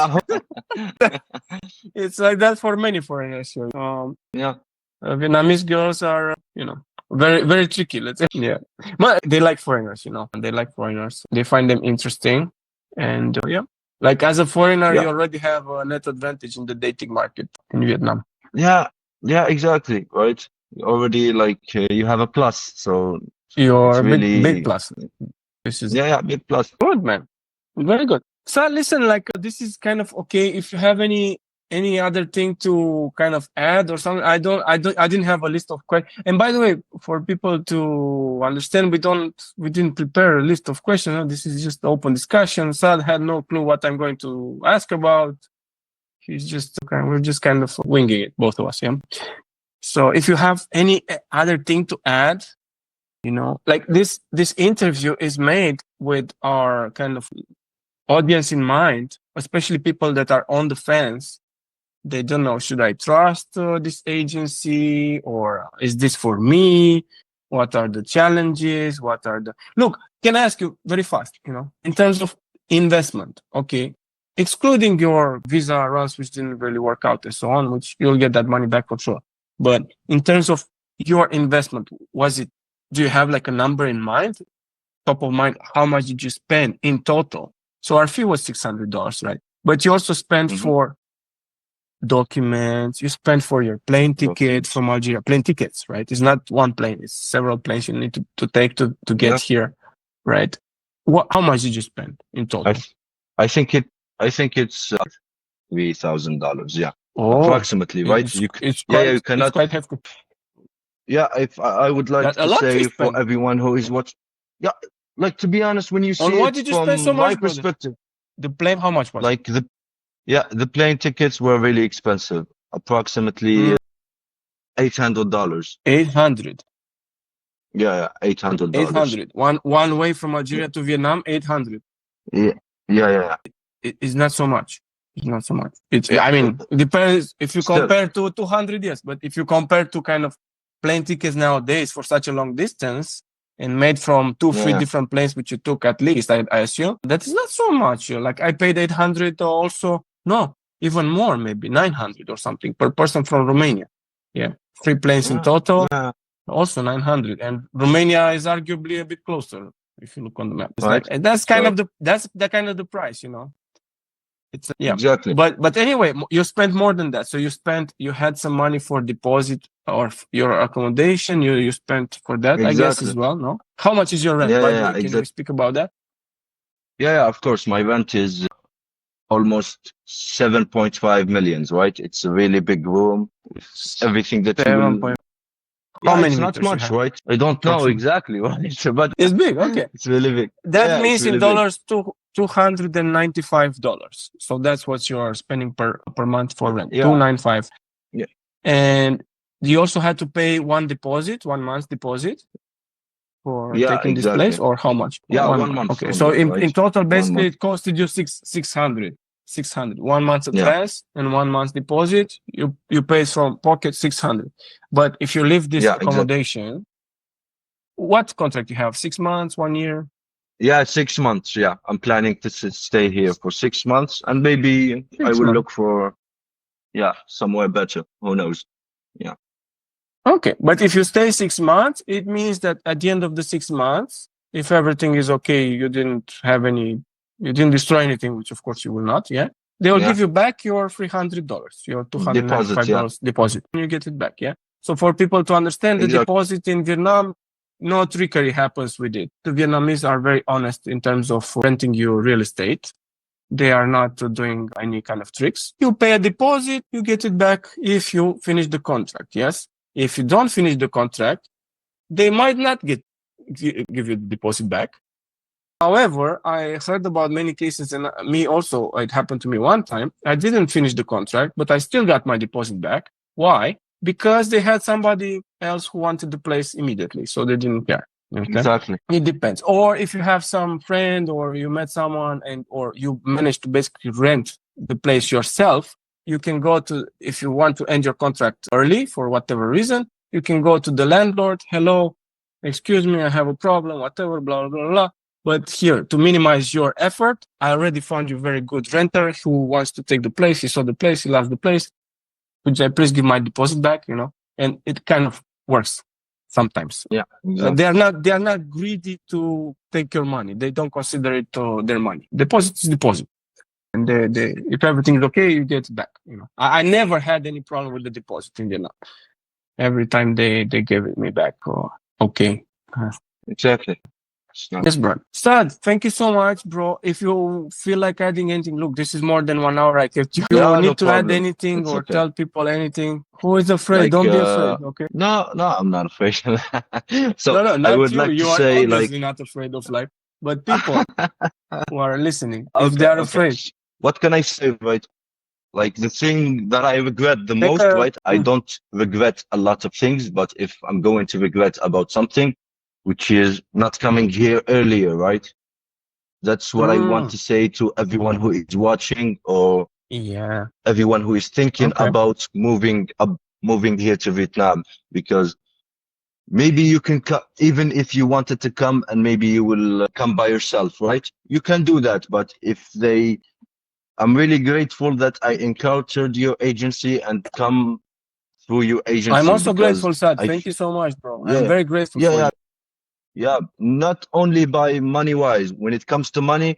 It's like that for many foreigners. Vietnamese girls are, very, very tricky. Let's say, yeah. But they like foreigners, They like foreigners. They find them interesting, and like as a foreigner, you already have a net advantage in the dating market in Vietnam. Yeah, exactly, right. Already you have a plus, so you're really big plus. This is big plus. Good, man. Very good. So listen, this is kind of okay. If you have any other thing to kind of add or something, I didn't have a list of questions. And by the way, for people to understand, we didn't prepare a list of questions. This is just open discussion. Saad had no clue what I'm going to ask about. We're just kind of winging it, both of us. Yeah. So if you have any other thing to add, like this interview is made with our kind of audience in mind, especially people that are on the fence. They don't know, should I trust this agency, or is this for me? What are the challenges? Look, can I ask you very fast, in terms of investment, okay, excluding your visa runs, which didn't really work out and so on, which you'll get that money back for sure. But in terms of your investment, do you have like a number in mind, top of mind? How much did you spend in total? So our fee was $600, right? But you also spent for documents, you spend for your plane ticket from Algeria, plane tickets, right? It's not one plane, it's several planes you need to take to get here, right? How much did you spend in total? I think it's $3,000, yeah. Approximately, right? You cannot. It's quite hefty. Yeah, if I would like to say for everyone who is watching, to be honest, when you see what did you spend so much, perspective, the plane, how much was it? The plane tickets were really expensive, approximately $800. 800. Yeah, $800. 800. One way from Algeria to Vietnam, 800. Yeah. It's not so much. It's not so much. It depends if you compare to 200, yes. But if you compare to kind of plane tickets nowadays for such a long distance and made from 2-3 different planes, which you took at least, I assume, that is not so much. Like I paid 800 also. No, even more, maybe 900 or something per person from Romania. Yeah. 3 planes in total. Also 900. And Romania is arguably a bit closer if you look on the map. And that's kind of the price, It's exactly. But anyway, you spent more than that. So you had some money for deposit or your accommodation. You spent for that, I guess, as well. No, how much is your rent? By the way, can you speak about that? Yeah, of course. My rent is almost 7.5 millions, right? It's a really big room. It's everything that you Seven will. point. How Yeah, many it's not meters you much, have right? I don't know approximately? exactly, right? But It's big. Okay. it's really big. That Yeah, it's means in really big. dollars, $295. So that's what you are spending per month for rent. Yeah, 295. yeah, And you also had to pay one deposit, 1 month deposit for yeah, taking this place, exactly. or how much? Yeah, One one month. month Okay. So only, in right? total, One basically month. it costed you 600. 600. 1 month Yeah, advance and 1 month deposit. You pay from pocket 600. But if you leave this yeah, exactly. accommodation, what contract you have? 6 months, 1 year? Yeah, 6 months. Yeah, I'm planning to stay here for 6 months, and maybe I Six will months. look for, yeah, somewhere better. Who knows? Yeah, Okay, but if you stay 6 months, it means that at the end of the 6 months, if everything is okay, you didn't destroy anything, which of course you will not, yeah? They will yeah. give you back your $300, your Deposit. Yeah, $295 deposit. You get it back, yeah? So for people to understand the exactly. deposit in Vietnam, no trickery happens with it. The Vietnamese are very honest in terms of renting you real estate. They are not doing any kind of tricks. You pay a deposit, you get it back if you finish the contract, yes? If you don't finish the contract, they might not give you the deposit back. However, I heard about many cases, and me also, it happened to me one time. I didn't finish the contract, but I still got my deposit back. Why? Because they had somebody else who wanted the place immediately, so they didn't care. Okay. Exactly. It depends. Or if you have some friend or you met someone or you managed to basically rent the place yourself, you can go to, if you want to end your contract early for whatever reason, you can go to the landlord. Hello, excuse me, I have a problem, whatever, blah, blah, blah. But here, to minimize your effort, I already found you a very good renter who wants to take the place. He saw the place, he loves the place. Could I please give my deposit back? And it kind of works sometimes. Yeah, exactly. They are not greedy to take your money. They don't consider it their money. Deposit is deposit, and if everything is okay, you get it back. I never had any problem with the deposit in Vietnam. Every time they gave it me back. Okay. Exactly. It's not. Yes, bro. Saad, thank you so much, bro. If you feel like adding anything, look, this is more than 1 hour. I kept you. You Yeah, no need to add problem. anything It's or okay. tell people anything. Who is afraid? Like, Don't be afraid, okay? no, no, I'm not afraid. So No, I not would you. like to You are say, like, obviously not afraid of life. But people who are listening, if they okay, are okay. afraid, What can I say, right? Like the thing that I regret the take most, a. right? I don't regret a lot of things, but if I'm going to regret about something, which is not coming here earlier, right? That's what I want Mm, to say to everyone who is watching or yeah. everyone who is thinking Okay. about moving here to Vietnam, because maybe you can come, even if you wanted to come and maybe you will come by yourself, right? You can do that. But I'm really grateful that I encountered your agency and come through your I'm agency also because grateful, Sad. I, Thank you so much, bro. I'm yeah, very grateful yeah, for yeah, you. yeah. Not only by money wise, when it comes to money,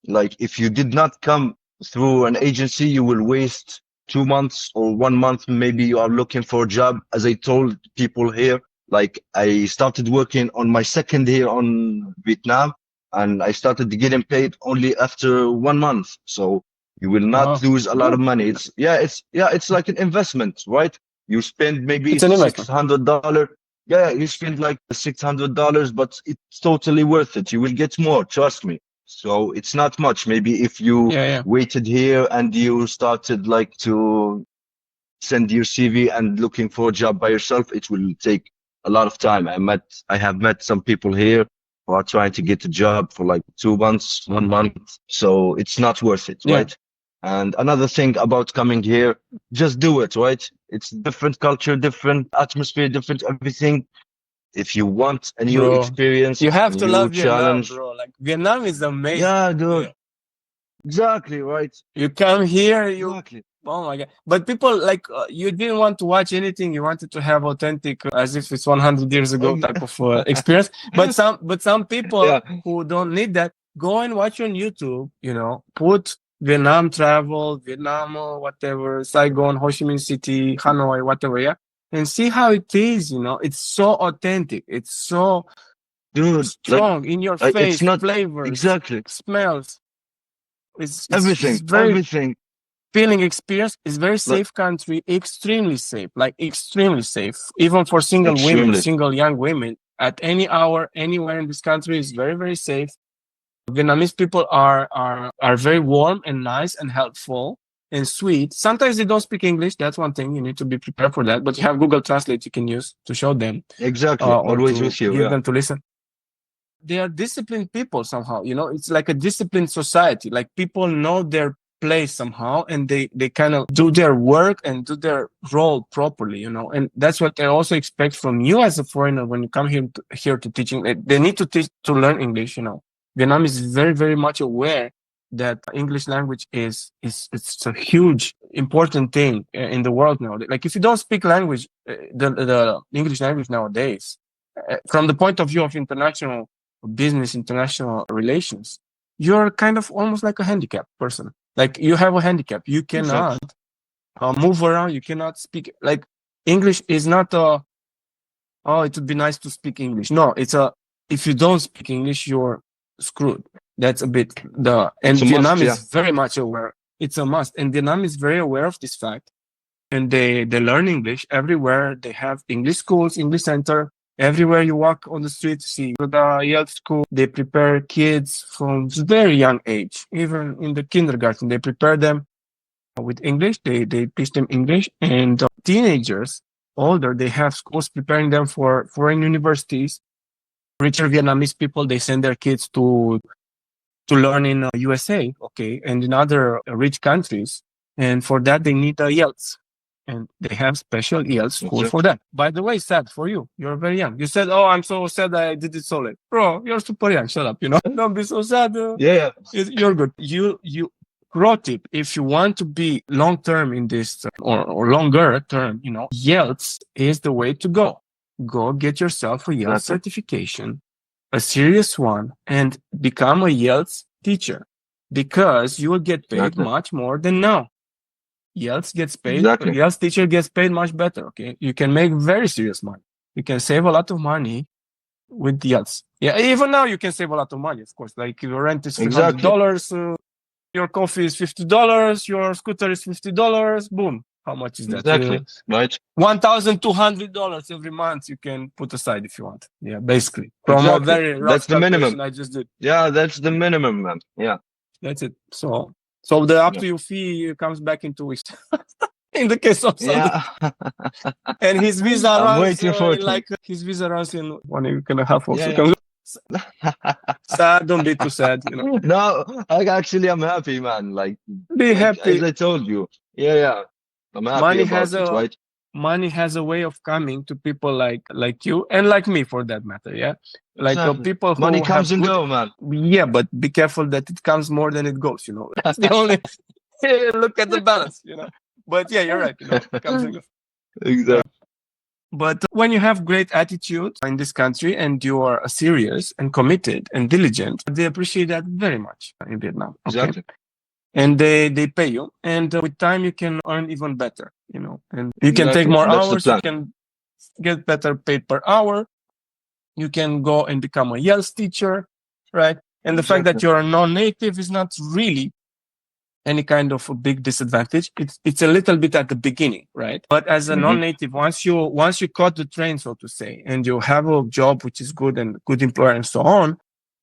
like if you did not come through an agency, you will waste 2 months or 1 month. Maybe you are looking for a job. As I told people here, like I started working on my second year on Vietnam and I started getting paid only after 1 month. So you will not Wow. lose a lot of Good. money. It's like an investment, right? You spend maybe It's an six investment. hundred dollar. Yeah, you spend like $600, but it's totally worth it. You will get more, trust me. So it's not much. Maybe if you Yeah, yeah. waited here and you started like to send your CV and looking for a job by yourself, it will take a lot of time. I have met some people here who are trying to get a job for like 2 months, 1 month. So it's not worth it, Yeah. right? And another thing about coming here, just do it, right? It's different culture, different atmosphere, different everything. If you want a new Bro, experience, you a have to new love Vietnam, challenge, bro. Like Vietnam is amazing. yeah, Yeah. dude. Exactly, right. You come here, Exactly. oh my God. But people like you didn't want to watch anything. You wanted to have authentic, as if it's 100 years ago type of experience. But some people Yeah, who don't need that, go and watch on YouTube. Put Vietnam travel, Vietnam, whatever, Saigon, Ho Chi Minh City, Hanoi, whatever, yeah, and see how it is. It's so authentic. It's so dude, like strong in your it's face, not flavors, exactly smells. It's everything, very everything. feeling experience. Is very Like safe country, extremely safe, like extremely safe, even for single women, extremely. single young women. At any hour, anywhere in this country is very, very safe. Vietnamese people are very warm and nice and helpful and sweet. Sometimes they don't speak English. That's one thing. You need to be prepared for that. But you have Google Translate you can use to show them Exactly. or Always to with you. give Yeah. them to listen. They are disciplined people somehow. It's like a disciplined society. Like people know their place somehow, and they kind of do their work and do their role properly. And that's what they also expect from you as a foreigner when you come here to teaching. They need to teach to learn English. Vietnam is very, very much aware that English language is it's a huge important thing in the world now. Like if you don't speak language, the English language nowadays, from the point of view of international business, international relations, you're kind of almost like a handicapped person. Like you have a handicap. You cannot Exactly. move around. You cannot speak. Like English is not oh, it would be nice to speak English. No, if you don't speak English, you're screwed. That's a bit It's and a Vietnam must. Yeah. is very much aware. It's a must. And Vietnam is very aware of this fact. And they learn English everywhere. They have English schools, English center. Everywhere you walk on the street, you see the Yale school. They prepare kids from very young age, even in the kindergarten. They prepare them with English. They teach them English, and teenagers older, they have schools preparing them for foreign universities. Richer Vietnamese people, they send their kids to learn in USA, okay, and in other rich countries. And for that, they need IELTS. And they have special IELTS school for Exactly. that. By the way, Sad, for you, you're very young. You said, oh, I'm so sad I did it so late. Bro, you're super young. Shut up, Don't be so sad. Yeah. Yeah. You're good. You pro tip, if you want to be long term in this or longer term, IELTS is the way to go. Go get yourself a IELTS Exactly. certification, a serious one, and become a IELTS teacher, because you will get paid Exactly. much more than now. Exactly. IELTS teacher gets paid much better. Okay. You can make very serious money. You can save a lot of money with IELTS. Yeah. Even now you can save a lot of money, of course. Like your rent is Exactly. $300, your coffee is $50, your scooter is $50. Boom. How much is that? Exactly. Right. $1,200 every month you can put aside if you want. Yeah, basically. From a Exactly. very That's rough the minimum. calculation I just did. Yeah, that's the minimum, man. Yeah. That's it. So the up Yeah. to you fee comes back in 2 weeks. In the case of Saad. Yeah. And his visa I'm runs waiting for it. his visa runs in 1 week and a half also. Yeah. Sad, don't be too sad, No, I'm happy, man. Like Be as happy. I told you. Yeah, yeah. I'm happy Money has about it, a right? money has a way of coming to people like you and like me for that matter. Yeah. Like Exactly. people Money who comes have and good. go, man. Yeah, but be careful that it comes more than it goes. That's the only. Look at the balance. But yeah, you're right. It comes and goes. Exactly. But when you have great attitude in this country and you are serious and committed and diligent, they appreciate that very much in Vietnam. Okay. Exactly. And they pay you, and with time you can earn even better. And you can take Exactly. more That's the hours. You plan. can get better paid per hour. You can go and become a IELTS teacher, right? And the fact that Exactly. you're a non-native is not really any kind of a big disadvantage. It's a little bit at the beginning, right? But as a Hmm. non-native, once you caught the train, so to say, and you have a job which is good and good employer and so on,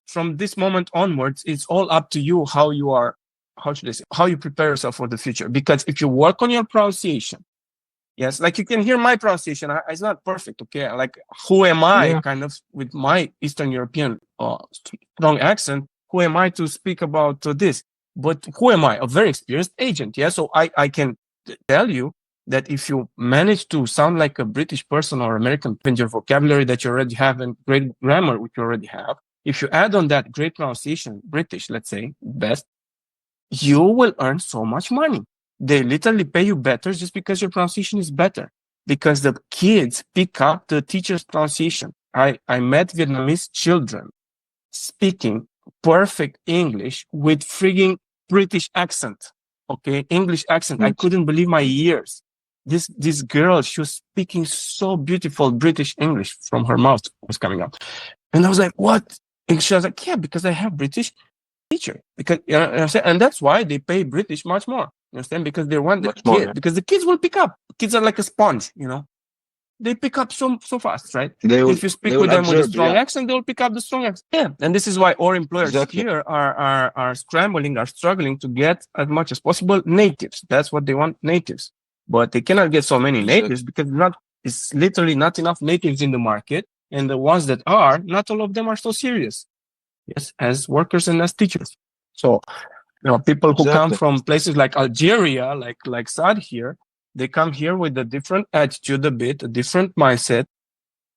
from this moment onwards, it's all up to you how you are, how should I say, how you prepare yourself for the future. Because if you work on your pronunciation, yes, like you can hear my pronunciation, it's not perfect, okay? Like who am I, Yeah. kind of with my Eastern European strong accent? Who am I to speak about this? But who am I? A very experienced agent, yeah. So I can tell you that if you manage to sound like a British person or American, in your vocabulary that you already have and great grammar which you already have, if you add on that great pronunciation, British, let's say, best, you will earn so much money. They literally pay you better just because your pronunciation is better. Because the kids pick up the teacher's pronunciation. I met Vietnamese children speaking perfect English with frigging British accent. Okay, English accent. I couldn't believe my ears. This girl, she was speaking so beautiful British English from her mouth was coming out. And I was like, what? And she was like, yeah, because I have British teacher. Because you know what I'm saying? And that's why they pay British much more. You understand? Because they want the Much more, kids. yeah. Because the kids will pick up. Kids are like a sponge, you know. They pick up so fast, right? If you speak They with will them with a absorb, strong yeah, accent, they will pick up the strong accent. Yeah. And this is why our employers exactly. here are scrambling, are struggling to get as much as possible natives. That's what they want, natives. But they cannot get so many Exactly. natives because it's literally not enough natives in the market. And the ones that are, not all of them are so serious. Yes, as workers and as teachers. So, you know, people who come Exactly. from places like Algeria, like Saad here, they come here with a different attitude, a bit, a different mindset,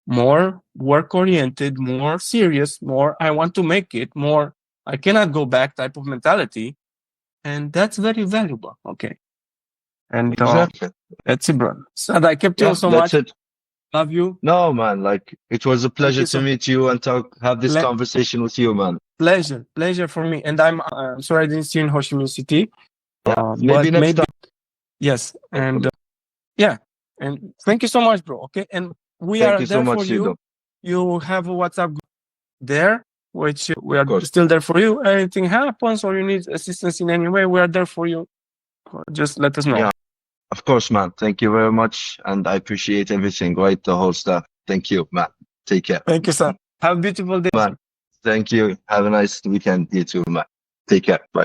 more work oriented, more serious, more I want to make it, more I cannot go back type of mentality, and that's very valuable. Okay, and Exactly. that's it, bro. Saad, I kept you Yeah, so that's much. it. Love you. No, man, like it was a Thank pleasure you to so meet you and have this ple- conversation with you, man. pleasure for me. And I'm sorry I didn't see you in Ho Chi Minh City, Yeah, maybe but next maybe time. yes. And Hopefully. yeah, and thank you so much, bro. Okay, and we Thank are you so there for much, you. Sido. You have a WhatsApp group there, which we Of are course. still there for you. Anything happens or you need assistance in any way, we are there for you. Just let us know. Yeah, of course, man. Thank you very much. And I appreciate everything, right? The whole stuff. Thank you, man. Take care. Thank you, sir. Have a beautiful day. Man, thank you. Have a nice weekend, you too, man. Take care. Bye.